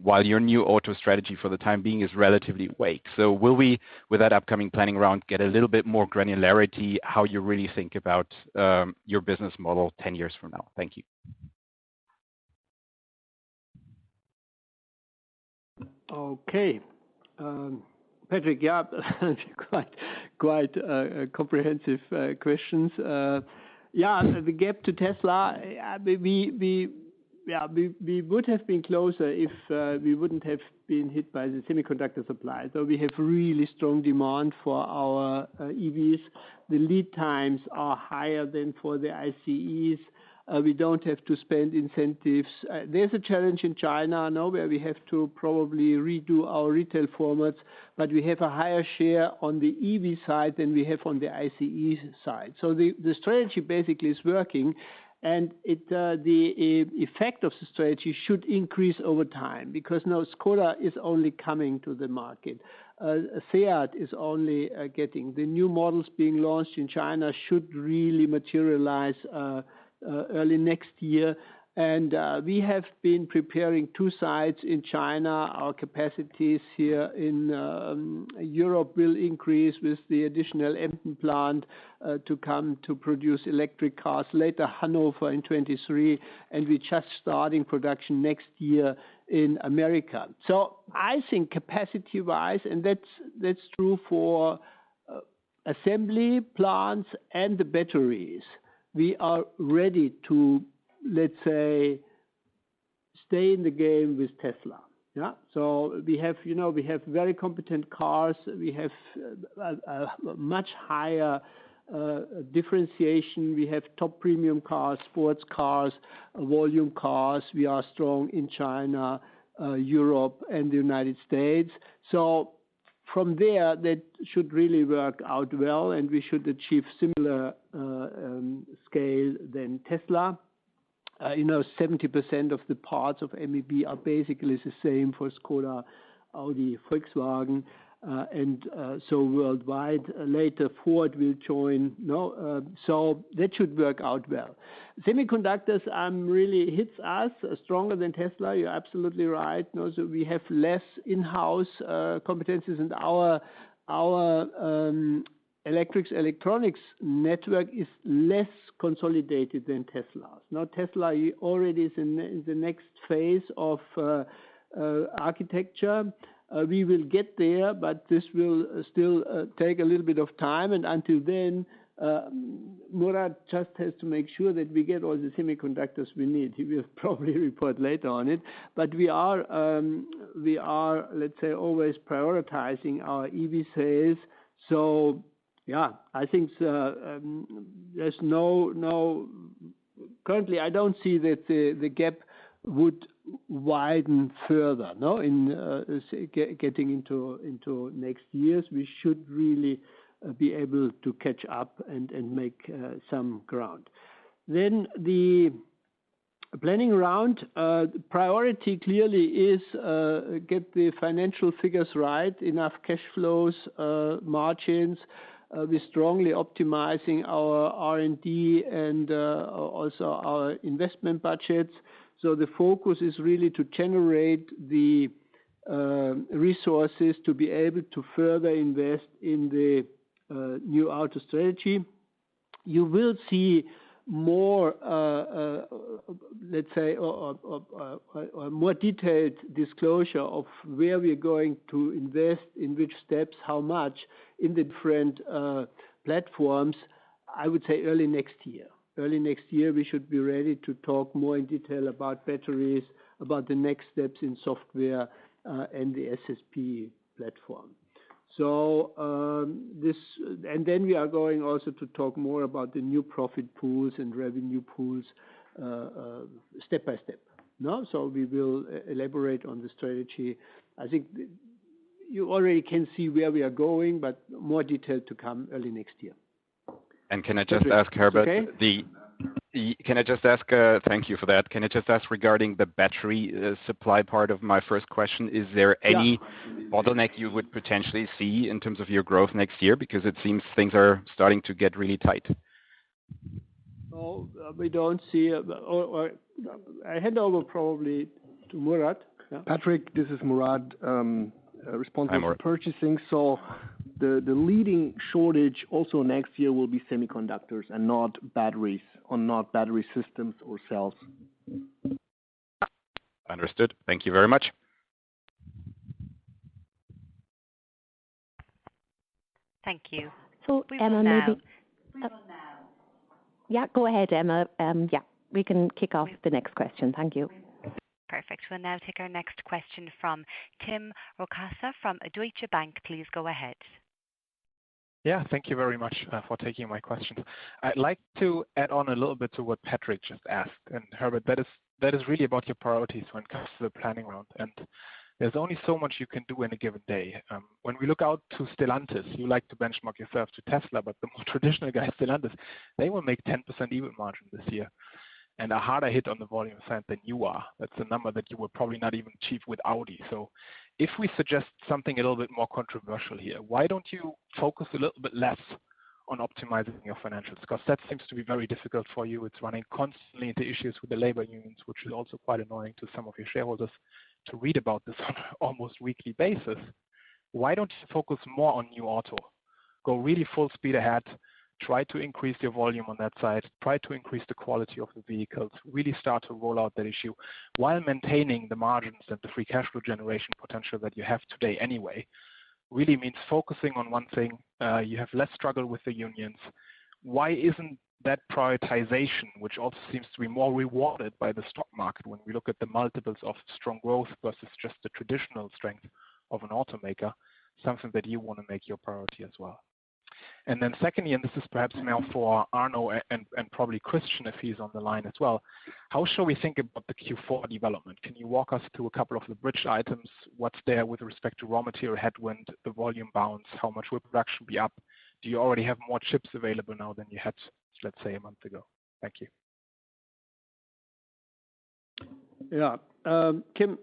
While your new auto strategy for the time being is relatively vague. So will we, with that upcoming planning round, get a little bit more granularity how you really think about your business model 10 years from now? Thank you. Okay. Patrick, yeah, quite comprehensive questions. The gap to Tesla, we would have been closer if we wouldn't have been hit by the semiconductor supply. So we have really strong demand for our EVs. The lead times are higher than for the ICEs. We don't have to spend incentives. There's a challenge in China now where we have to probably redo our retail formats, but we have a higher share on the EV side than we have on the ICE side. So the strategy basically is working, and the effect of the strategy should increase over time, because now Skoda is only coming to the market. Seat is only getting the new models being launched in China should really materialize early next year. And we have been preparing 2 sites in China. Our capacities here in Europe will increase with the additional Emden plant to come to produce electric cars, later Hanover in 23, and we're just starting production next year in America. So I think capacity-wise, and that's true for assembly plants and the batteries, we are ready to, let's say, stay in the game with Tesla. Yeah. So we have very competent cars. We have a much higher differentiation. We have top premium cars, sports cars, volume cars. We are strong in China, Europe, and the United States. So from there, that should really work out well, and we should achieve similar scale than Tesla. 70% of the parts of MEB are basically the same for Skoda, Audi, Volkswagen, and so worldwide. Later, Ford will join. So that should work out well. Semiconductors really hits us stronger than Tesla. You're absolutely right. So we have less in-house competencies, and our electronics network is less consolidated than Tesla's. Now Tesla already is in the next phase of architecture. We will get there, but this will still take a little bit of time, and until then, Murat just has to make sure that we get all the semiconductors we need. He will probably report later on it, but we are, let's say, always prioritizing our EV sales. So, yeah, I think there's no. Currently, I don't see that the gap would widen further. In getting into next years, we should really be able to catch up and make some ground. Then the planning round, priority clearly is get the financial figures right, enough cash flows, margins. We're strongly optimizing our R&D and also our investment budgets. So the focus is really to generate the resources to be able to further invest in the new auto strategy. You will see more, let's say, a more detailed disclosure of where we're going to invest, in which steps, how much, in the different platforms, I would say early next year. Early next year, we should be ready to talk more in detail about batteries, about the next steps in software and the SSP platform. So and then we are going also to talk more about the new profit pools and revenue pools step by step. So we will elaborate on the strategy. I think you already can see where we are going, but more detail to come early next year. And can I just ask Herbert, okay? Can I just ask, thank you for that. Can I just ask regarding the battery supply part of my first question, is there any bottleneck you would potentially see in terms of your growth next year? Because it seems things are starting to get really tight. No, we don't see. I hand over probably to Murat. Yeah. Patrick, this is Murad, responsible for purchasing. So the leading shortage also next year will be semiconductors and not batteries, or not battery systems or cells. Understood. Thank you very much. Thank you. So Emma, maybe. Yeah, go ahead, Emma. Yeah, we can kick off the next question. Thank you. Perfect. We'll now take our next question from Tim Rokossa from Deutsche Bank. Please go ahead. Yeah, thank you very much for taking my questions. I'd like to add on a little bit to what Patrick just asked. And Herbert, that is really about your priorities when it comes to the planning round. And there's only so much you can do in a given day. When we look out to Stellantis, you like to benchmark yourself to Tesla, but the more traditional guys, Stellantis, they will make 10% EBIT margin this year and a harder hit on the volume side than you are. That's a number that you will probably not even achieve with Audi. So if we suggest something a little bit more controversial here, why don't you focus a little bit less on optimizing your financials? Because that seems to be very difficult for you. It's running constantly into issues with the labor unions, which is also quite annoying to some of your shareholders to read about this on an almost weekly basis. Why don't you focus more on new auto? Go really full speed ahead. Try to increase your volume on that side. Try to increase the quality of the vehicles. Really start to roll out that issue while maintaining the margins and the free cash flow generation potential that you have today anyway. Really means focusing on one thing. You have less struggle with the unions. Why isn't that prioritization, which also seems to be more rewarded by the stock market when we look at the multiples of strong growth versus just the traditional strength of an automaker, something that you want to make your priority as well? And then secondly, and this is perhaps more for Arno and probably Christian if he's on the line as well, how shall we think about the Q4 development? Can you walk us through a couple of the bridge items? What's there with respect to raw material headwind, the volume bounce? How much will production be up? Do you already have more chips available now than you had, let's say, a month ago? Thank you. Yeah, Kim,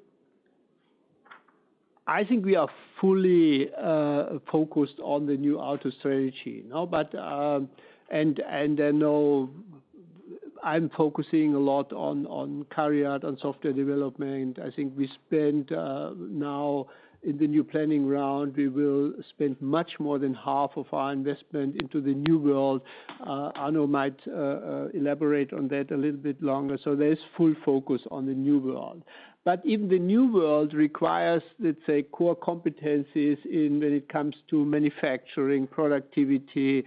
I think we are fully focused on the new auto strategy, no? But and I know I'm focusing a lot on CARIAD, on software development. I think we spend now in the new planning round, we will spend much more than half of our investment into the new world. Arno might elaborate on that a little bit longer. So there's full focus on the new world. But even the new world requires, let's say, core competencies in when it comes to manufacturing, productivity,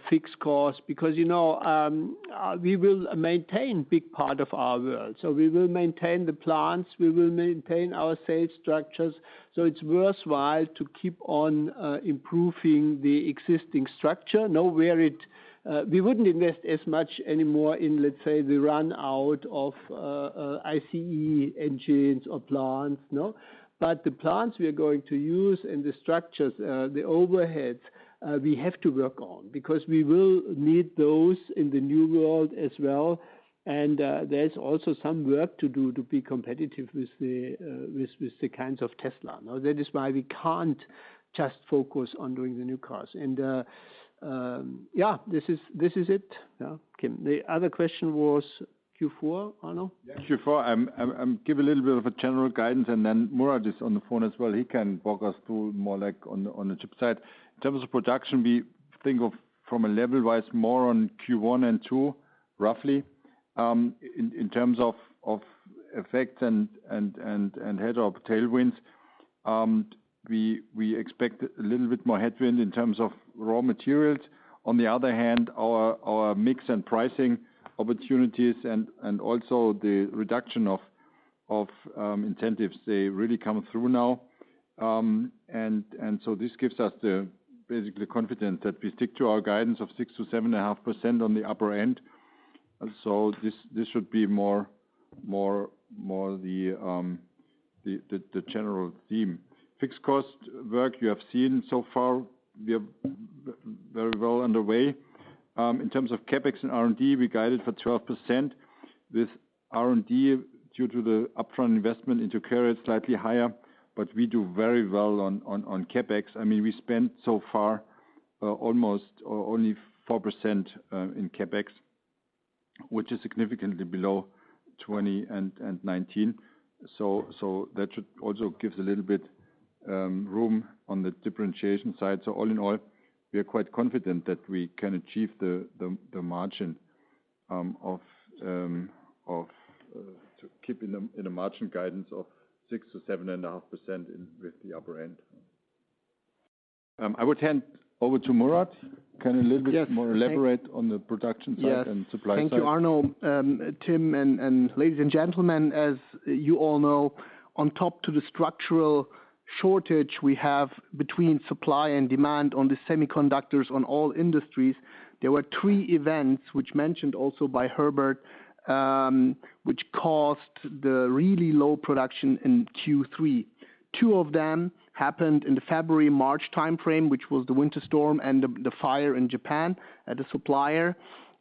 fixed costs, because, you know, we will maintain big part of our world. So we will maintain the plants, we will maintain our sales structures. So it's worthwhile to keep on improving the existing structure. Know where it we wouldn't invest as much anymore in, let's say, the run out of ICE engines or plants, no? But the plants we are going to use and the structures, the overheads, we have to work on because we will need those in the new world as well. And there's also some work to do to be competitive with the kinds of Tesla. No? That is why we can't just focus on doing the new cars. And yeah, this is it. Yeah, Kim. The other question was Q4, Arno? Yeah, Q4. I'm give a little bit of a general guidance, and then Murat is on the phone as well. He can walk us through more like on the chip side. In terms of production, we think of from a level wise more on Q1 and 2, roughly. In terms of effects and head or tailwinds. We expect a little bit more headwind in terms of raw materials. On the other hand, our mix and pricing opportunities and also the reduction of incentives, they really come through now. And so this gives us the basically confidence that we stick to our guidance of 6 to 7.5% on the upper end. So this should be more the general theme. Fixed cost work you have seen so far, we are very well underway. In terms of CapEx and R&D, we guided for 12%, with R&D due to the upfront investment into CARIAD slightly higher, but we do very well on CapEx. I mean, we spent so far almost or only 4% in CapEx, which is significantly below 20 and 19. So that should also gives a little bit room on the differentiation side. So all in all, we are quite confident that we can achieve the margin to keep in a margin guidance of 6 to 7.5% with the upper end. I would hand over to Murat. Can a little bit more elaborate on the production side and supply side? Thank you, Arno. Tim and ladies and gentlemen, as you all know, on top to the structural shortage we have between supply and demand on the semiconductors on all industries, there were 3 events which mentioned also by Herbert, which caused the really low production in Q3. 2 of them happened in the February-March timeframe, which was the winter storm and the fire in Japan at a supplier.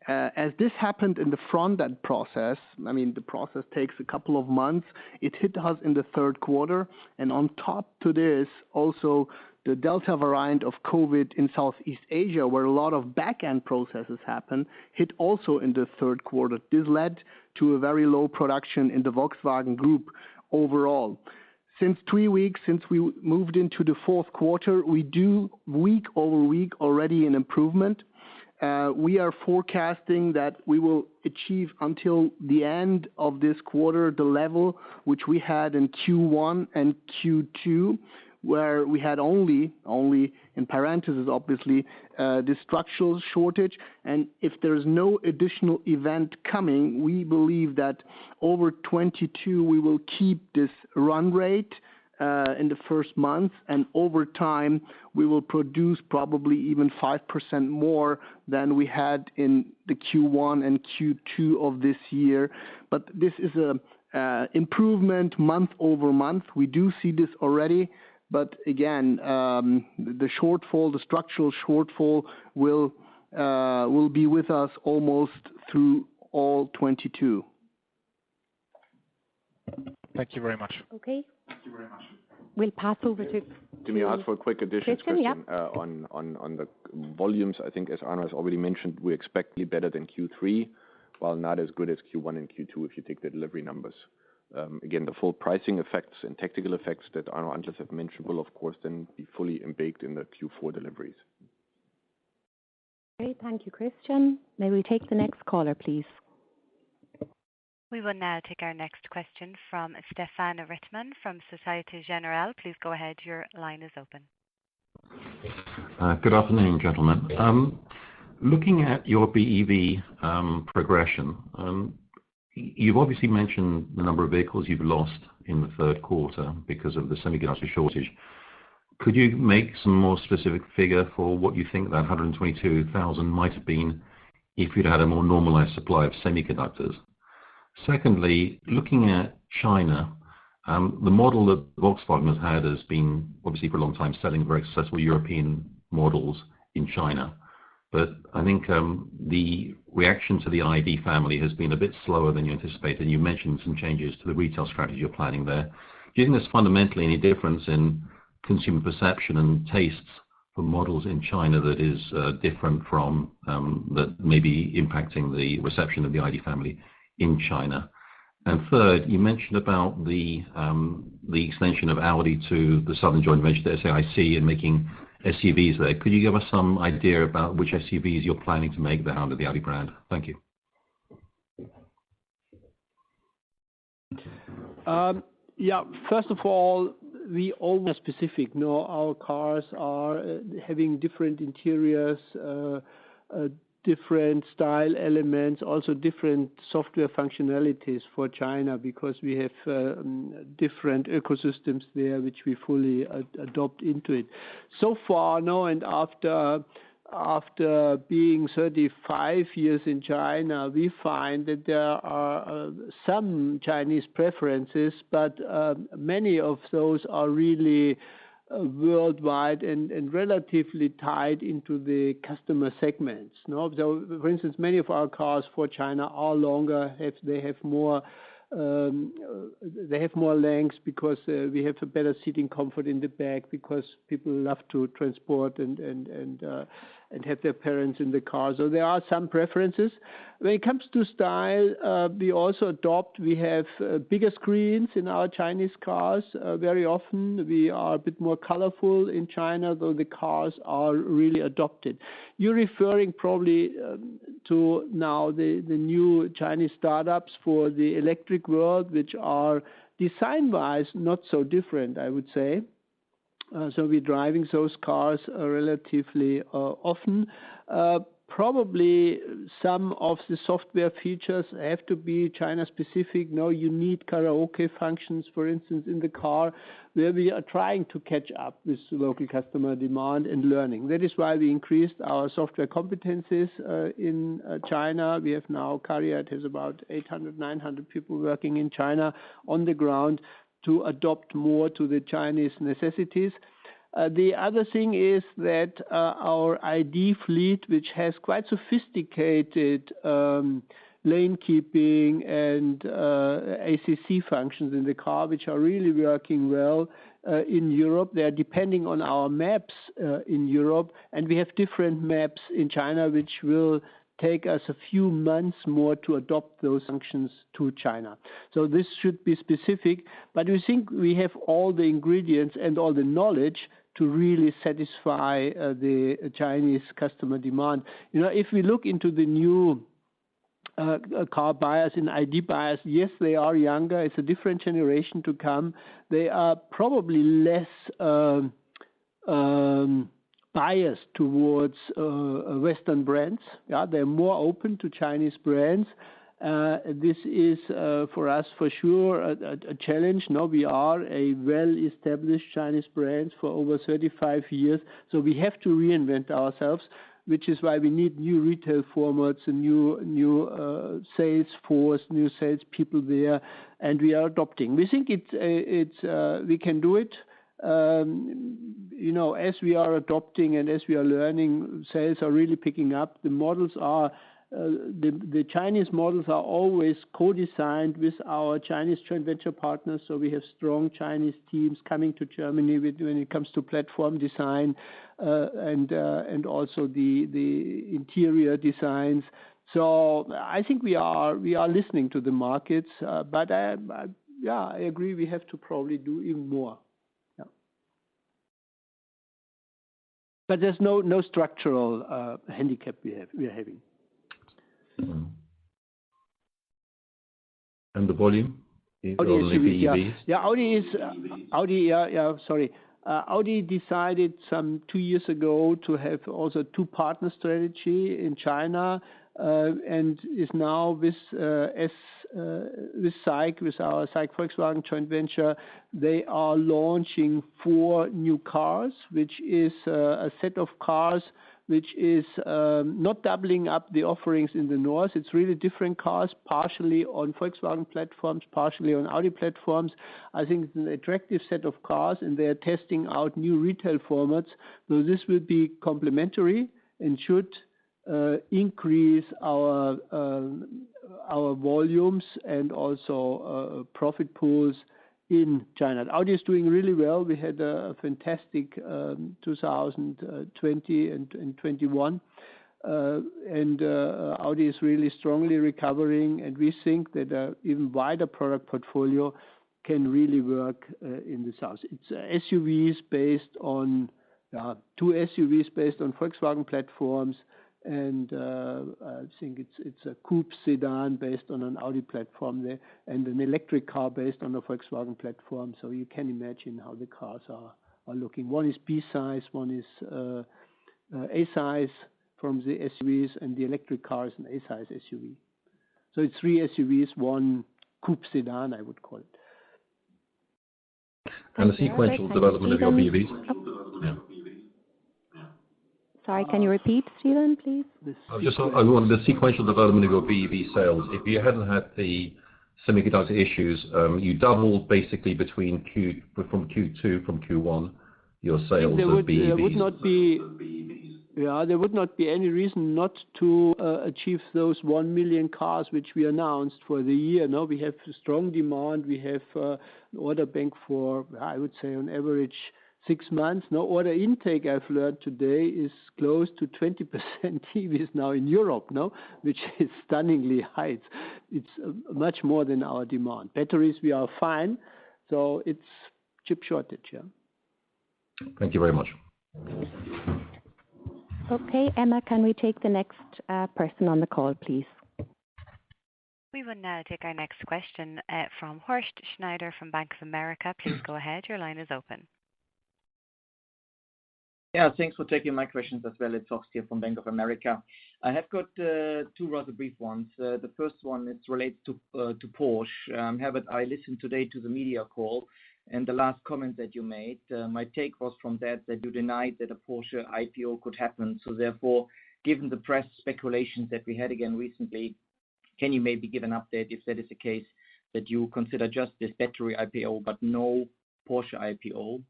As this happened in the front-end process, I mean, the process takes a couple of months. It hit us in the third quarter, and on top to this, also the Delta variant of COVID in Southeast Asia, where a lot of back-end processes happen, hit also in the third quarter. This led to a very low production in the Volkswagen Group overall. Since 3 weeks, since we moved into the fourth quarter, we do week over week already an improvement. We are forecasting that we will achieve until the end of this quarter the level which we had in Q1 and Q2, where we had only in parentheses obviously the structural shortage. And if there's no additional event coming, we believe that over 22 we will keep this run rate in the first month, and over time we will produce probably even 5% more than we had in the Q1 and Q2 of this year. But this is a improvement month over month. We do see this already, but again, the shortfall, the structural shortfall will be with us almost through all 22. Thank you very much. Okay. We'll pass over to. Let me ask for a quick addition, Christian, yeah. on the volumes. I think as Arno has already mentioned, we expect to be better than Q3, while not as good as Q1 and Q2 if you take the delivery numbers. Again, the full pricing effects and technical effects that Arno and Antles have mentioned will of course then be fully baked in the Q4 deliveries. Great, thank you, Christian. May we take the next caller, please? We will now take our next question from Stefan Rittmann from Societe Generale. Please go ahead. Your line is open. Good afternoon, gentlemen. Looking at your BEV progression, you've obviously mentioned the number of vehicles you've lost in the third quarter because of the semiconductor shortage. Could you make some more specific figure for what you think that 122,000 might have been if you'd had a more normalized supply of semiconductors? Secondly, looking at China, the model that Volkswagen has had has been obviously for a long time selling very successful European models in China. But I think the reaction to the ID family has been a bit slower than you anticipated. You mentioned some changes to the retail strategy you're planning there. Do you think there's fundamentally any difference in consumer perception and tastes for models in China that is different from that may be impacting the reception of the ID family in China? And third, you mentioned about the extension of Audi to the Southern Joint Venture, the SAIC, and making SUVs there. Could you give us some idea about which SUVs you're planning to make there under the Audi brand? Thank you. First of all, we always specific. No, our cars are having different interiors, different style elements, also different software functionalities for China, because we have different ecosystems there which we fully adopt into it. So far, no, and after being 35 years in China, we find that there are some Chinese preferences, but many of those are really worldwide and relatively tied into the customer segments. No? So, for instance, many of our cars for China are longer. They have more length because we have a better seating comfort in the back because people love to transport and have their parents in the car. So there are some preferences. When it comes to style, we also we have bigger screens in our Chinese cars. Very often we are a bit more colorful in China, though the cars are really adopted. You're referring probably to now the new Chinese startups for the electric world, which are design-wise not so different, I would say. So we're driving those cars relatively often. Probably some of the software features have to be China-specific. No, you need karaoke functions, for instance, in the car, where we are trying to catch up with local customer demand and learning. That is why we increased our software competencies in China. We have now, CARIAD has about 800, 900 people working in China on the ground to adopt more to the Chinese necessities. The other thing is that our ID fleet, which has quite sophisticated lane keeping and ACC functions in the car, which are really working well in Europe. They are depending on our maps in Europe, and we have different maps in China, which will take us a few months more to adopt those functions to China. So this should be specific, but we think we have all the ingredients and all the knowledge to really satisfy the Chinese customer demand. You know, if we look into the new car buyers and ID buyers, yes, they are younger. It's a different generation to come. They are probably less biased towards Western brands. Yeah, they're more open to Chinese brands. This is for us for sure a challenge. No, we are a well-established Chinese brand for over 35 years, so we have to reinvent ourselves, which is why we need new retail formats, a new sales force, new sales people there, and we are adopting. We think we can do it. You know, as we are adopting and as we are learning, sales are really picking up. The models are the Chinese models are always co-designed with our Chinese joint venture partners. So we have strong Chinese teams coming to Germany when it comes to platform design and also the interior designs. So I think we are listening to the markets, but I agree we have to probably do even more. Yeah. But there's no structural handicap we are having. And the volume? Audi decided some 2 years ago to have also two partner strategy in China, and is now with SAIC, with our SAIC Volkswagen joint venture. They are launching 4 new cars, which is a set of cars which is not doubling up the offerings in the north. It's really different cars, partially on Volkswagen platforms, partially on Audi platforms. I think it's an attractive set of cars, and they are testing out new retail formats. So this will be complementary and should increase our volumes and also profit pools in China. Audi is doing really well. We had a fantastic 2020 and 21, and Audi is really strongly recovering, and we think that an even wider product portfolio can really work in the south. It's SUVs based on 2 SUVs based on Volkswagen platforms, and I think it's a coupe sedan based on an Audi platform there, and an electric car based on a Volkswagen platform. So you can imagine how the cars are looking. One is B size, one is A size from the SUVs, and the electric car is an A size SUV. So it's 3 SUVs, 1 coupe sedan, I would call it. And the sequential development of your BEVs? Yeah. Sorry, can you repeat, Stephen, please? I wanted the sequential development of your BEV sales. If you hadn't had the semiconductor issues, you doubled basically from Q2 from Q1, your sales of BEVs? There would not be any reason not to achieve those 1 million cars which we announced for the year. No, we have strong demand. We have an order bank for, I would say, on average 6 months. No order intake, I've learned today, is close to 20% EVs now in Europe, no, which is stunningly high. It's much more than our demand. Batteries, we are fine, so it's chip shortage. Yeah. Thank you very much. Okay, Emma, can we take the next person on the call, please? We will now take our next question from Horst Schneider from Bank of America. Please go ahead. Your line is open. Yeah, thanks for taking my questions as well. It's Horst here from Bank of America. I have got two rather brief ones. The first one is related to Porsche. Herbert, I listened today to the media call, and the last comment that you made, my take was from that you denied that a Porsche IPO could happen. So therefore, given the press speculations that we had again recently, can you maybe give an update if that is the case, that you consider just this battery IPO but no Porsche IPO?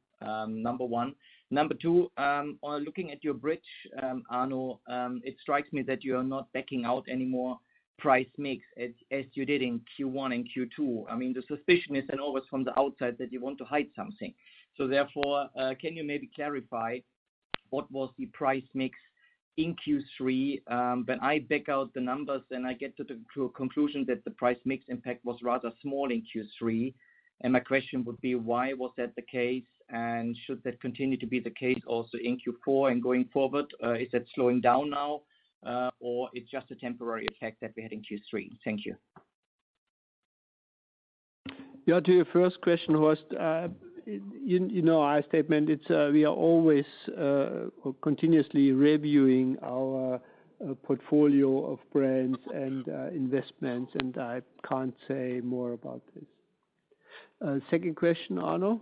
Number one. Number two, looking at your bridge, Arno, it strikes me that you are not backing out any more price mix as you did in Q1 and Q2. I mean, the suspicion is then always from the outside that you want to hide something. So therefore, can you maybe clarify what was the price mix in Q3? When I back out the numbers, then I get to the conclusion that the price mix impact was rather small in Q3. And my question would be, why was that the case? And should that continue to be the case also in Q4 and going forward? Is that slowing down now? Or it's just a temporary effect that we had in Q3? Thank you. Yeah, to your first question, Horst, you know our statement. It's we are always continuously reviewing our portfolio of brands and investments, and I can't say more about this. Second question, Arno.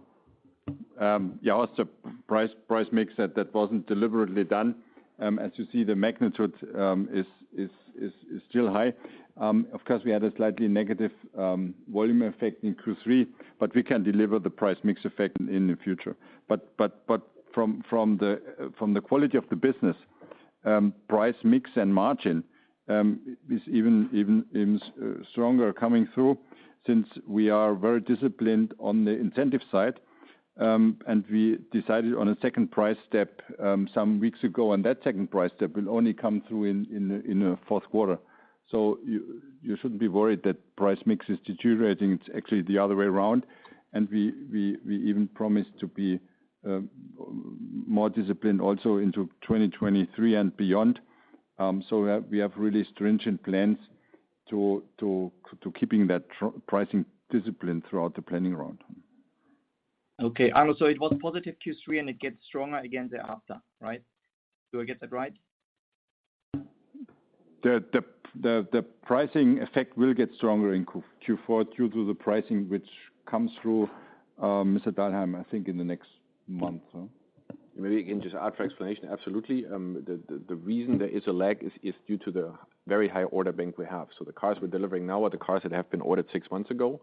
Also price mix that wasn't deliberately done. As you see, the magnitude is still high. Of course, we had a slightly negative volume effect in Q3, but we can deliver the price mix effect in the future. But from the quality of the business, price mix and margin is even stronger coming through, since we are very disciplined on the incentive side. And we decided on a second price step some weeks ago, and that second price step will only come through in the fourth quarter. So you shouldn't be worried that price mix is deteriorating. It's actually the other way around, and we even promised to be more disciplined also into 2023 and beyond. So we have really stringent plans to keeping that pricing discipline throughout the planning round. Okay, Arno, so it was positive Q3 and it gets stronger again thereafter, right? Do I get that right? The pricing effect will get stronger in Q4 due to the pricing which comes through, Mr. Dahlheim, I think in the next month. So. Maybe again, just add for explanation. Absolutely. The reason there is a lag is due to the very high order bank we have. So the cars we're delivering now are the cars that have been ordered 6 months ago.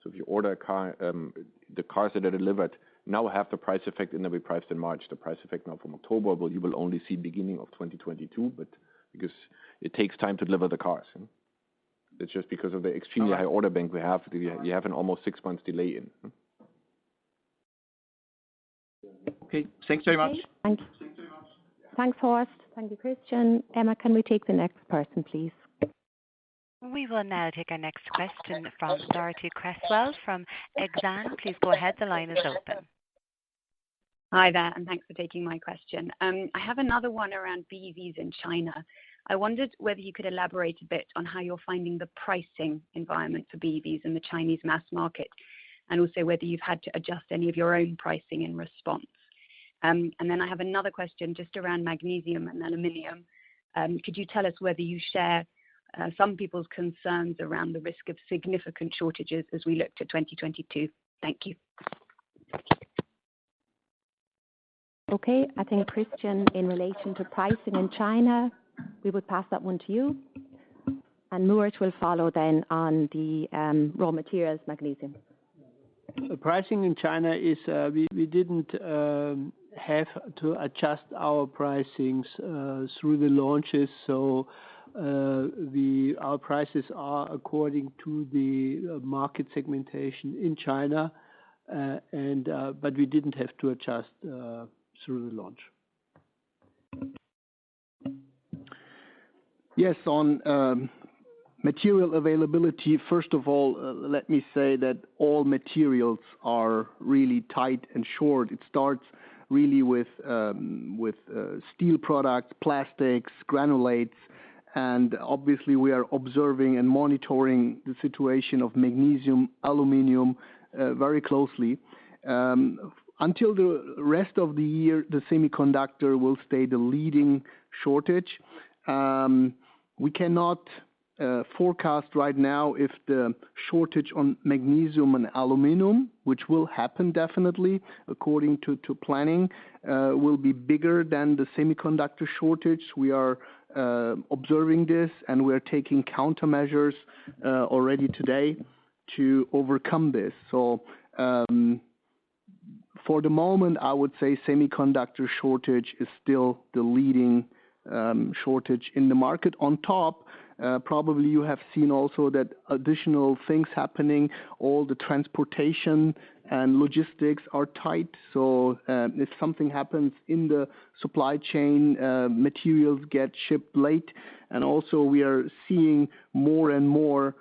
So if you order a car, the cars that are delivered now have the price effect and they'll be priced in March. The price effect now from October, you will only see beginning of 2022, but because it takes time to deliver the cars. It's just because of the extremely high order bank we have, you have an almost 6 months delay in. Okay, thanks very much. Thank you. Thanks, Horst. Thank you, Christian. Emma, can we take the next person, please? We will now take our next question from Dorothy Cresswell from Exane. Please go ahead. The line is open. Hi there, and thanks for taking my question. I have another one around BEVs in China. I wondered whether you could elaborate a bit on how you're finding the pricing environment for BEVs in the Chinese mass market, and also whether you've had to adjust any of your own pricing in response. And then I have another question just around magnesium and aluminium. Could you tell us whether you share some people's concerns around the risk of significant shortages as we look to 2022? Thank you. Okay, I think Christian, in relation to pricing in China, we would pass that one to you. And Murat will follow then on the raw materials, magnesium. Pricing in China is, we didn't have to adjust our pricings through the launches. So our prices are according to the market segmentation in China, but we didn't have to adjust through the launch. Yes, on material availability, first of all, let me say that all materials are really tight and short. It starts really with steel products, plastics, granulates, and obviously we are observing and monitoring the situation of magnesium, aluminium very closely. Until the rest of the year, the semiconductor will stay the leading shortage. We cannot forecast right now if the shortage on magnesium and aluminum, which will happen definitely according to planning, will be bigger than the semiconductor shortage. We are observing this, and we are taking countermeasures already today to overcome this. So for the moment, I would say semiconductor shortage is still the leading shortage in the market. On top, probably you have seen also that additional things happening. All the transportation and logistics are tight. So if something happens in the supply chain, materials get shipped late. And also we are seeing more and more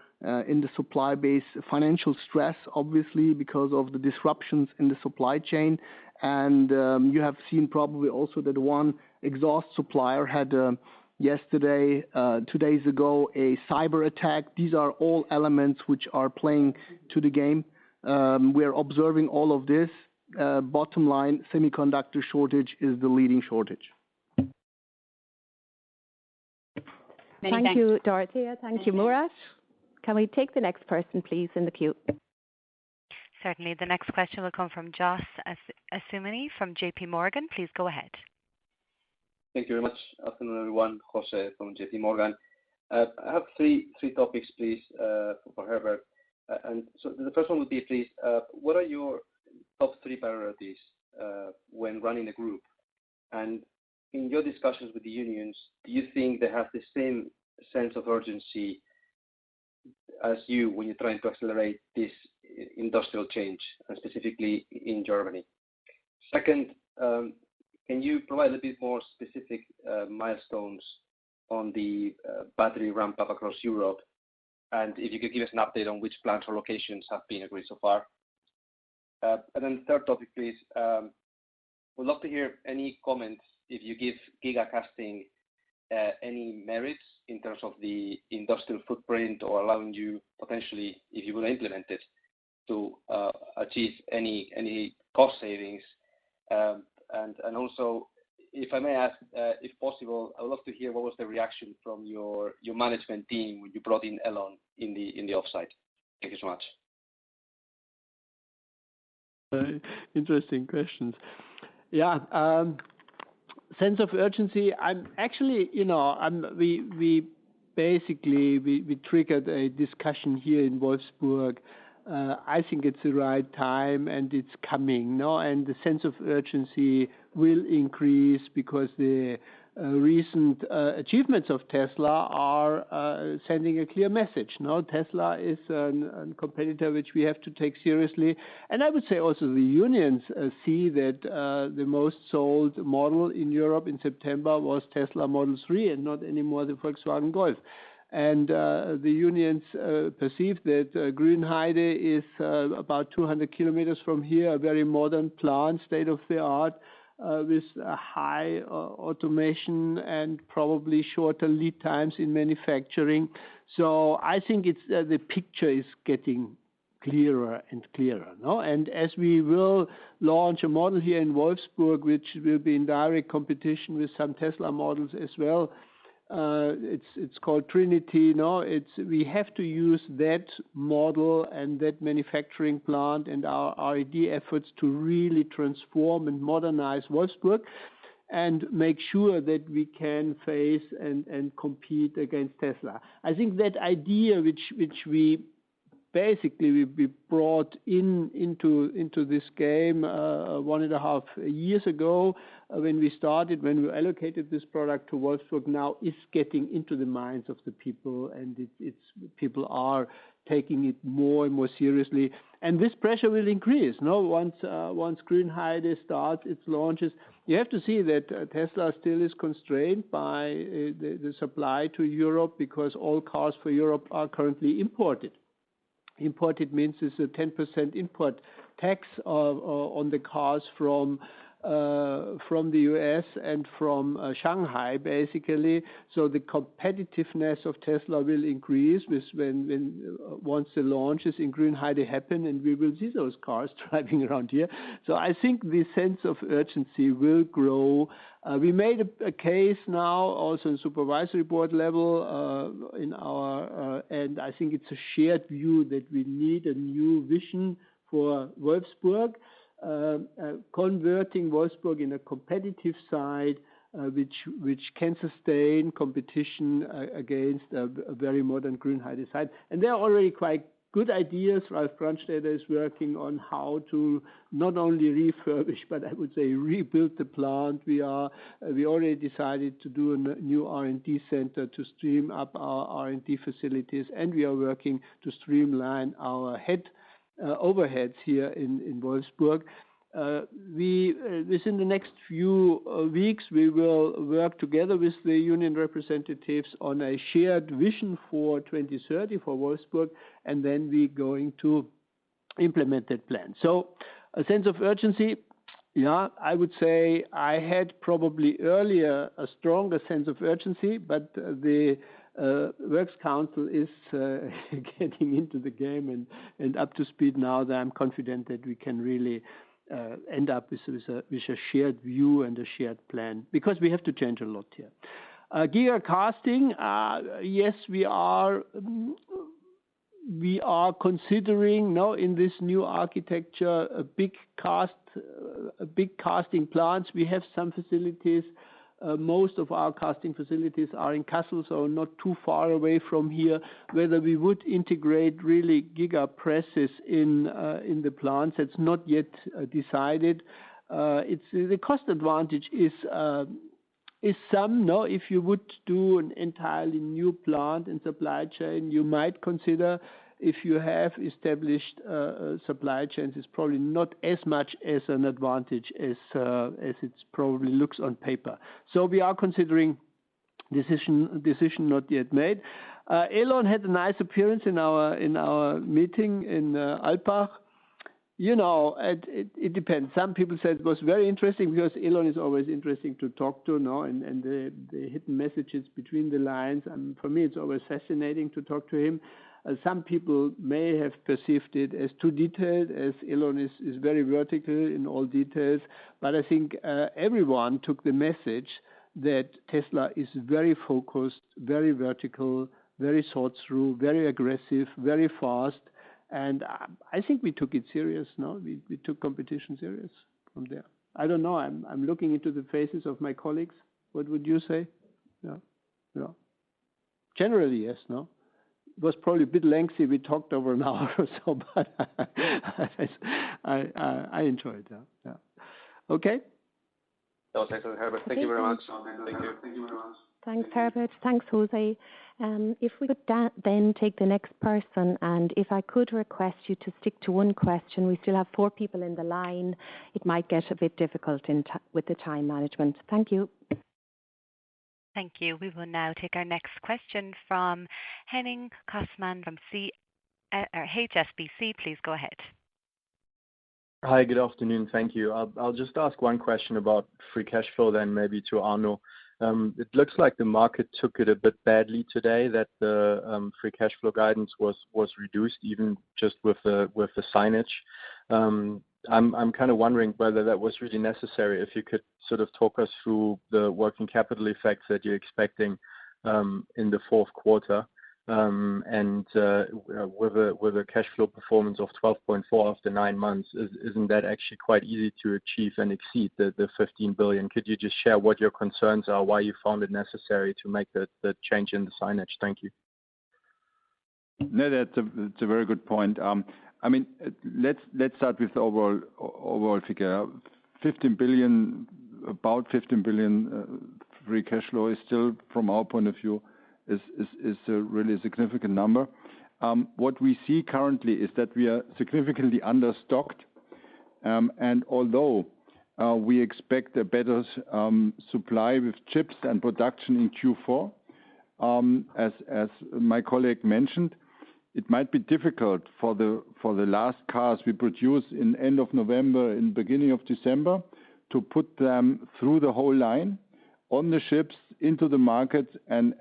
in the supply base financial stress, obviously, because of the disruptions in the supply chain. And you have seen probably also that one exhaust supplier had yesterday, 2 days ago, a cyber attack. These are all elements which are playing to the game. We are observing all of this. Bottom line, semiconductor shortage is the leading shortage. Thank you, Dorothea. Thank you, Murat. Can we take the next person, please, in the queue? Certainly. The next question will come from Josh Asumani from JP Morgan. Please go ahead. Thank you very much. Afternoon, everyone. Jose from JP Morgan. I have three topics, please, for Herbert. And so the first one would be, please, what are your top three priorities when running the group? And in your discussions with the unions, do you think they have the same sense of urgency as you when you're trying to accelerate this industrial change, and specifically in Germany? Second, can you provide a bit more specific milestones on the battery ramp up across Europe? And if you could give us an update on which plants or locations have been agreed so far. And then the third topic, please. Would love to hear any comments if you give gigacasting any merits in terms of the industrial footprint, or allowing you potentially, if you will implement it, to achieve any cost savings. And also, if I may ask, if possible, I would love to hear what was the reaction from your management team when you brought in Elon in the offsite. Thank you so much. Interesting questions. Yeah. Sense of urgency. I'm actually, we triggered a discussion here in Wolfsburg. I think it's the right time and it's coming, no? And the sense of urgency will increase because the recent achievements of Tesla are sending a clear message. No, Tesla is a competitor which we have to take seriously, and I would say also the unions see that the most sold model in Europe in September was Tesla Model 3 and not anymore the Volkswagen Golf. And the unions perceive that Grünheide is about 200 kilometers from here, a very modern plant, state of the art, with high automation and probably shorter lead times in manufacturing. So I think it's the picture is getting clearer and clearer. No? And as we will launch a model here in Wolfsburg, which will be in direct competition with some Tesla models as well, it's called Trinity. No, we have to use that model and that manufacturing plant and our R&D efforts to really transform and modernize Wolfsburg and make sure that we can face and compete against Tesla. I think that idea which we basically we brought into this game 1.5 years ago when we allocated this product to Wolfsburg, now is getting into the minds of the people, and people are taking it more and more seriously. And this pressure will increase. Once Grünheide starts its launches, you have to see that Tesla still is constrained by the supply to Europe, because all cars for Europe are currently imported. Imported means it's a 10% import tax on the cars from the US and from Shanghai, basically. So the competitiveness of Tesla will increase once the launches in Grünheide happen, and we will see those cars driving around here. So I think the sense of urgency will grow. We made a case now also in supervisory board level and I think it's a shared view that we need a new vision for Wolfsburg. Converting Wolfsburg in a competitive side, which can sustain competition against a very modern Grünheide site. And there are already quite good ideas. Ralf Brandstätter is working on how to not only refurbish, but I would say rebuild the plant. We already decided to do a new R&D center to stream up our R&D facilities, and we are working to streamline our overheads here in Wolfsburg. Within the next few weeks, we will work together with the union representatives on a shared vision for 2030 for Wolfsburg, and then we're going to implement that plan. So a sense of urgency, yeah, I would say I had probably earlier a stronger sense of urgency, but the Works Council is getting into the game and up to speed now, that I'm confident that we can really end up with a shared view and a shared plan, because we have to change a lot here. Giga casting, yes, we are considering now in this new architecture a big casting plants. We have some facilities. Most of our casting facilities are in Kassel, so not too far away from here. Whether we would integrate really giga presses in the plants, it's not yet decided. The cost advantage is some. No, if you would do an entirely new plant and supply chain, you might consider. If you have established supply chains, it's probably not as much as an advantage as it probably looks on paper. So we are considering decision not yet made. Elon had a nice appearance in our meeting in Alpbach. It depends. Some people said it was very interesting, because Elon is always interesting to talk to, and the hidden messages between the lines. And for me, it's always fascinating to talk to him. Some people may have perceived it as too detailed, as Elon is very vertical in all details. But I think everyone took the message that Tesla is very focused, very vertical, very thought through, very aggressive, very fast. And I think we took it serious. No, we took competition serious from there. I don't know. I'm looking into the faces of my colleagues. What would you say? Yeah. Generally, yes. No. It was probably a bit lengthy. We talked over an hour or so, but I enjoyed that. Yeah. Okay. That was excellent, Herbert. Thank you very much. Thank you. Thanks, Herbert. Thanks, Jose. If we could then take the next person, and if I could request you to stick to one question. We still have 4 people in the line. It might get a bit difficult with the time management. Thank you. Thank you. We will now take our next question from Henning Cosman from HSBC. Please go ahead. Hi, good afternoon. Thank you. I'll just ask one question about free cash flow, then maybe to Arno. It looks like the market took it a bit badly today, that the free cash flow guidance was reduced, even just with the signage. I'm kind of wondering whether that was really necessary. If you could sort of talk us through the working capital effects that you're expecting in the fourth quarter, and with a cash flow performance of 12.4 after 9 months, isn't that actually quite easy to achieve and exceed the 15 billion? Could you just share what your concerns are, why you found it necessary to make the change in the signage? Thank you. No, that's a very good point. I mean, let's start with the overall figure. 15 billion, about 15 billion free cash flow is still, from our point of view, is a really significant number. What we see currently is that we are significantly understocked, and although we expect a better supply with chips and production in Q4, as my colleague mentioned, it might be difficult for the last cars we produce in end of November, in beginning of December, to put them through the whole line on the ships into the market and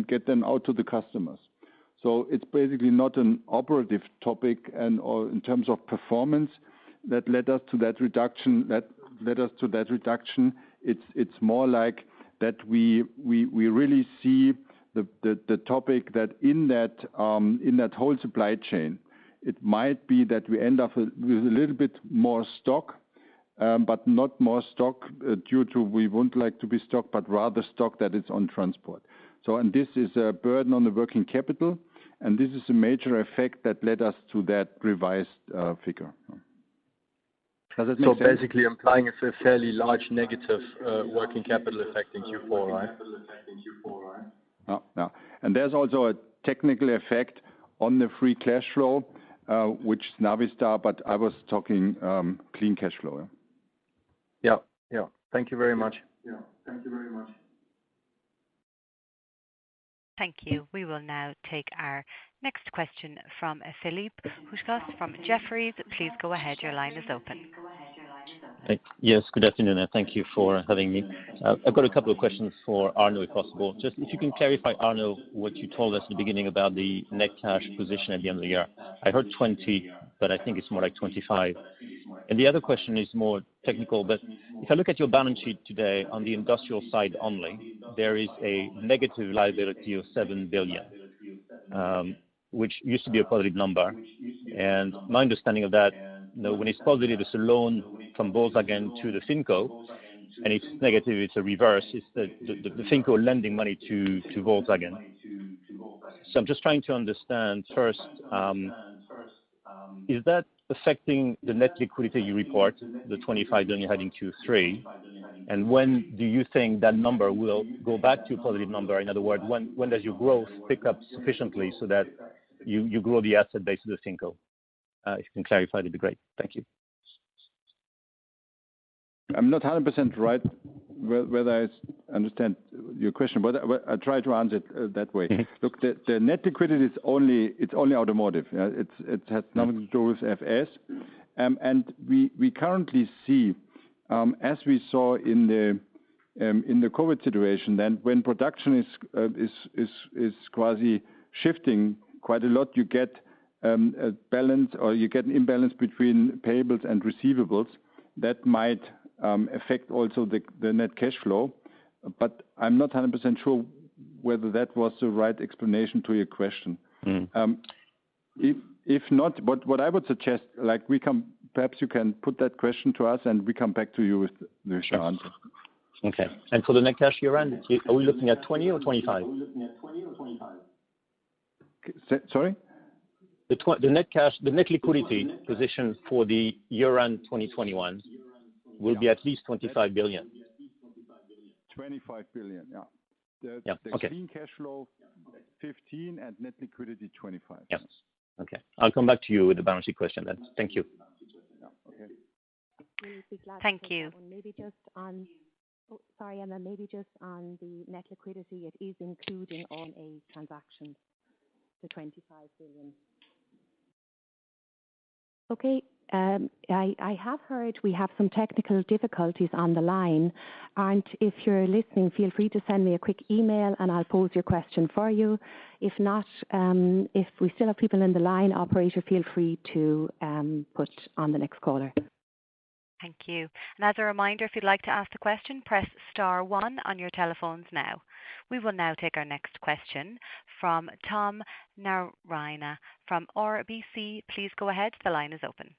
get them out to the customers. So it's basically not an operative topic or in terms of performance that led us to that reduction. It's more like that we really see the topic that in that whole supply chain, it might be that we end up with a little bit more stock, but not more stock due to we won't like to be stock, but rather stock that is on transport. So, and this is a burden on the working capital, and this is a major effect that led us to that revised figure. Does it make sense? So basically implying a fairly large negative working capital effect in Q4, right? Yeah. And there's also a technical effect on the free cash flow, which is Navistar, but I was talking clean cash flow. Yeah. Thank you very much. Thank you. We will now take our next question from Philippe Houchois from Jefferies. Please go ahead. Your line is open. Yes, good afternoon, and thank you for having me. I've got a couple of questions for Arno, if possible. Just if you can clarify, Arno, what you told us at the beginning about the net cash position at the end of the year. I heard 20, but I think it's more like 25. And the other question is more technical, but if I look at your balance sheet today on the industrial side only, there is a negative liability of 7 billion, which used to be a positive number. And my understanding of that, when it's positive, it's a loan from Volkswagen to the Finco, and it's negative, it's a reverse. It's the Finco lending money to Volkswagen. So I'm just trying to understand first, is that affecting the net liquidity you report, the 25 billion you had in Q3? And when do you think that number will go back to a positive number? In other words, when does your growth pick up sufficiently so that you grow the asset base of the Finco? If you can clarify, that'd be great. Thank you. I'm not 100% right whether I understand your question, but I try to answer it that way. Mm-hmm. Look, the net liquidity is only automotive. It has nothing to do with FS, and we currently see, as we saw in the COVID situation, then when production is quasi shifting quite a lot, you get a balance, or you get an imbalance between payables and receivables that might affect also the net cash flow. But I'm not 100% sure whether that was the right explanation to your question. Mm. If not, what I would suggest, like perhaps you can put that question to us and we come back to you with the answer. Okay. And for the net cash year-end, are we looking at 20 or 25? Sorry? The net cash, the net liquidity position for the year-end 2021 will be at least 25 billion. 25 billion, yeah. The okay. Clean cash flow 15 and net liquidity 25. Yes. Okay. I'll come back to you with the balance sheet question then. Thank you. Yeah, okay. Thank you. Maybe just on, and then maybe just on the net liquidity, it is including on a transaction, the 25 billion. Okay, I have heard we have some technical difficulties on the line, and if you're listening, feel free to send me a quick email and I'll pose your question for you. If not, if we still have people in the line, operator, feel free to put on the next caller. Thank you. And as a reminder, if you'd like to ask a question, press star 1 on your telephones now. We will now take our next question from Tom Narayan from RBC. Please go ahead. The line is open.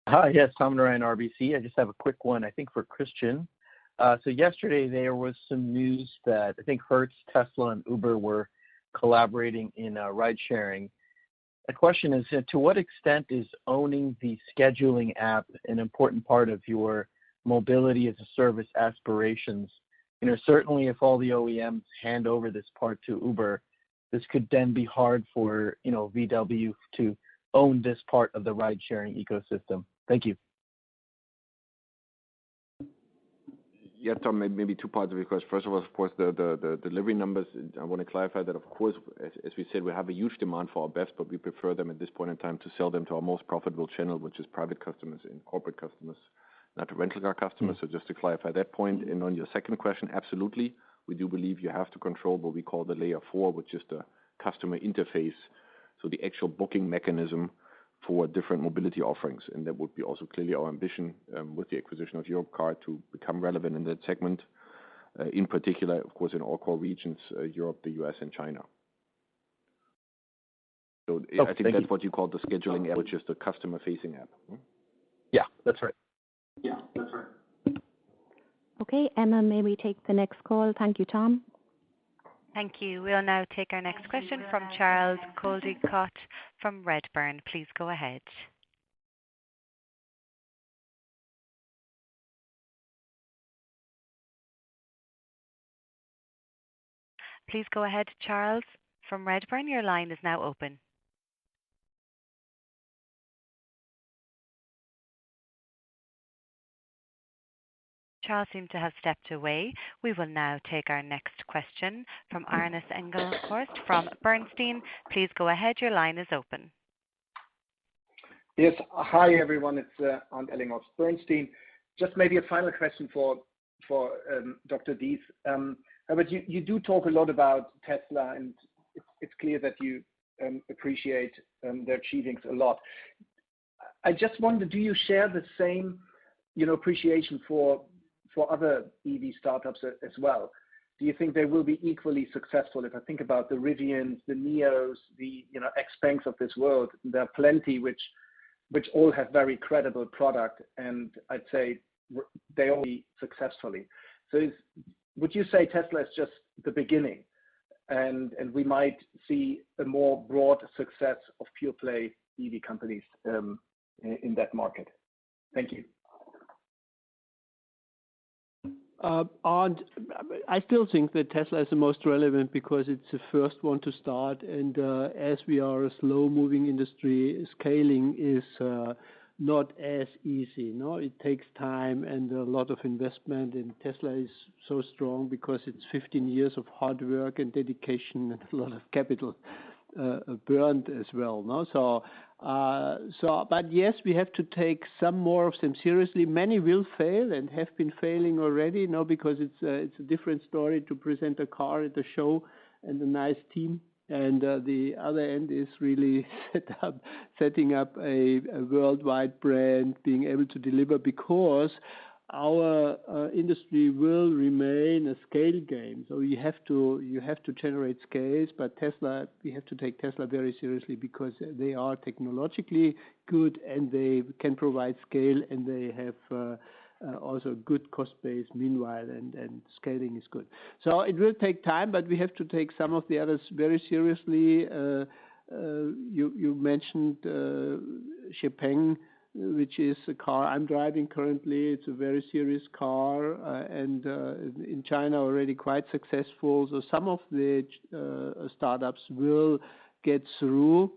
Hi, yes, Tom Narayan, RBC. I just have a quick one, I think, for Christian. So yesterday there was some news that I think Hertz, Tesla, and Uber were collaborating in ride sharing. The question is, to what extent is owning the scheduling app an important part of your mobility as a service aspirations? Certainly if all the OEMs hand over this part to Uber, this could then be hard for, VW to own this part of the ride sharing ecosystem. Thank you. Yeah, Tom, maybe two parts of it, because first of all, of course, the delivery numbers, I want to clarify that, of course, as we said, we have a huge demand for our BEVs, but we prefer them at this point in time to sell them to our most profitable channel, which is private customers and corporate customers, not to rental car customers. So just to clarify that point. And on your second question, absolutely, we do believe you have to control what we call the layer 4, which is the customer interface, so the actual booking mechanism for different mobility offerings. And that would be also clearly our ambition with the acquisition of Europcar to become relevant in that segment, in particular, of course, in all core regions, Europe, the US, and China. So I think that's what you call the scheduling app, which is the customer-facing app. Yeah, that's right. Okay, Emma, may we take the next call? Thank you, Tom. Thank you. We'll now take our next question from Charles Coldicott from Redburn. Please go ahead. Please go ahead, Charles from Redburn. Your line is now open. Charles seemed to have stepped away. We will now take our next question from Arndt Engelhorst from Bernstein. Please go ahead. Your line is open. Yes. Hi, everyone. It's Arndt Engelhorst, Bernstein. Just maybe a final question for Dr. Diess. But you do talk a lot about Tesla, and it's clear that you appreciate their achievements a lot. I just wonder, do you share the same, appreciation for other EV startups as well? Do you think they will be equally successful? If I think about the Rivians, the Neos, the XPengs of this world, there are plenty which all have very credible product, and I'd say they all be successfully. So would you say Tesla is just the beginning, and we might see a more broad success of pure play EV companies in that market? Thank you. And I still think that Tesla is the most relevant because it's the first one to start, and as we are a slow-moving industry, scaling is not as easy. No, it takes time and a lot of investment, and Tesla is so strong because it's 15 years of hard work and dedication and a lot of capital burned as well. No, but yes, we have to take some more of them seriously. Many will fail and have been failing already. No, because it's a different story to present a car at the show and a nice team. And the other end is really setting up a worldwide brand, being able to deliver, because our industry will remain a scale game. So you have to generate scales, but Tesla, we have to take Tesla very seriously because they are technologically good and they can provide scale, and they have also good cost base meanwhile, and scaling is good. So it will take time, but we have to take some of the others very seriously. You mentioned XPeng, which is a car I'm driving currently. It's a very serious car, and in China already quite successful. So some of the startups will get through,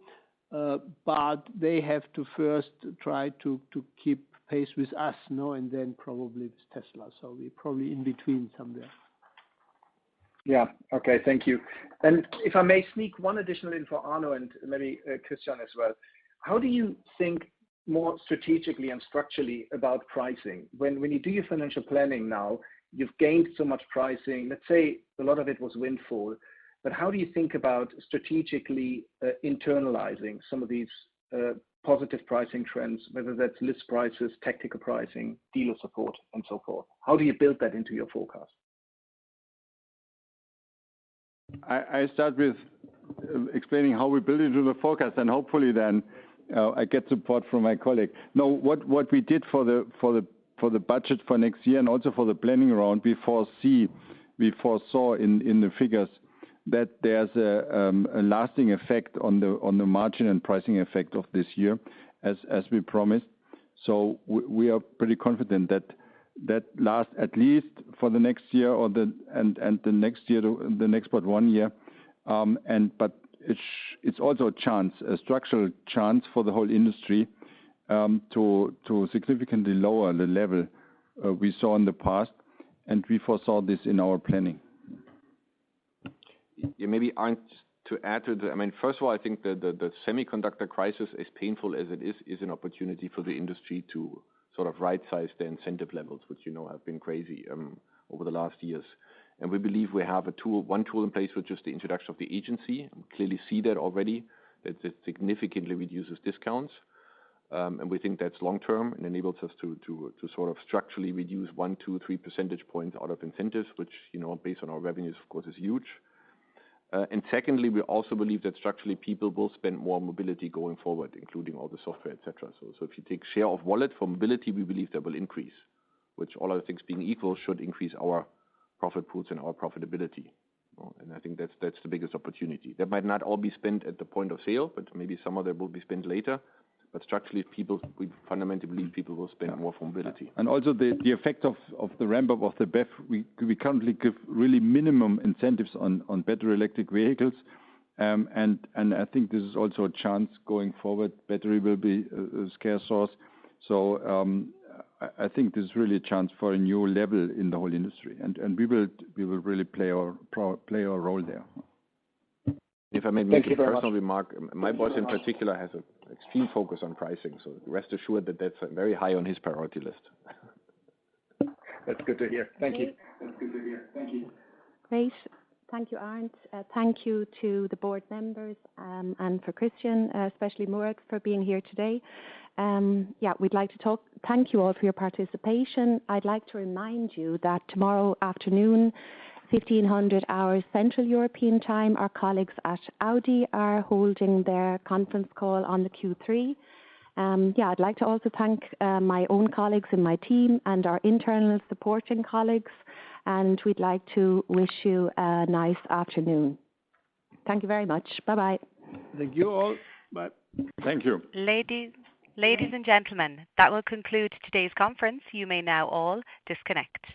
but they have to first try to keep pace with us, and then probably with Tesla. So we're probably in between somewhere. Yeah. Okay. Thank you. And if I may sneak one additional in for Arno and maybe Christian as well, how do you think more strategically and structurally about pricing? When you do your financial planning now, you've gained so much pricing. Let's say a lot of it was windfall, but how do you think about strategically internalizing some of these positive pricing trends, whether that's list prices, tactical pricing, dealer support, and so forth? How do you build that into your forecast? I start with explaining how we build into the forecast, and hopefully then I get support from my colleague. No, what we did for the budget for next year and also for the planning round, we foresaw in the figures that there's a lasting effect on the margin and pricing effect of this year, as we promised. So we are pretty confident that lasts at least for the next year and the next year, the next but 1 year. But it's also a structural chance for the whole industry to significantly lower the level we saw in the past, and we foresaw this in our planning. Yeah, maybe to add to that, I mean, first of all, I think the semiconductor crisis, as painful as it is an opportunity for the industry to sort of right-size the incentive levels, which have been crazy over the last years. And we believe we have one tool in place, which is the introduction of the agency. We clearly see that already, that it significantly reduces discounts. And we think that's long-term and enables us to sort of structurally reduce 1, 2, 3 percentage points out of incentives, which, based on our revenues, of course, is huge. And secondly, we also believe that structurally people will spend more on mobility going forward, including all the software, etc. So if you take share of wallet for mobility, we believe that will increase, which all other things being equal should increase our profit pools and our profitability. And I think that's the biggest opportunity. That might not all be spent at the point of sale, but maybe some of that will be spent later. But structurally, we fundamentally believe people will spend more for mobility. And also the effect of the ramp-up of the BEV, we currently give really minimum incentives on battery electric vehicles. And I think this is also a chance going forward. Battery will be a scarce source. So I think this is really a chance for a new level in the whole industry. And we will really play our role there. If I may make a personal remark, my boss in particular has an extreme focus on pricing, so rest assured that that's very high on his priority list. That's good to hear. Thank you. Great. Thank you, Arndt. Thank you to the board members and for Christian, especially Murat, for being here today. We'd like to thank you all for your participation. I'd like to remind you that tomorrow afternoon, 1500 hours Central European Time, our colleagues at Audi are holding their conference call on the Q3. I'd like to also thank my own colleagues in my team and our internal supporting colleagues, and we'd like to wish you a nice afternoon. Thank you very much. Bye-bye. Thank you all. Bye. Thank you. Ladies and gentlemen, that will conclude today's conference. You may now all disconnect.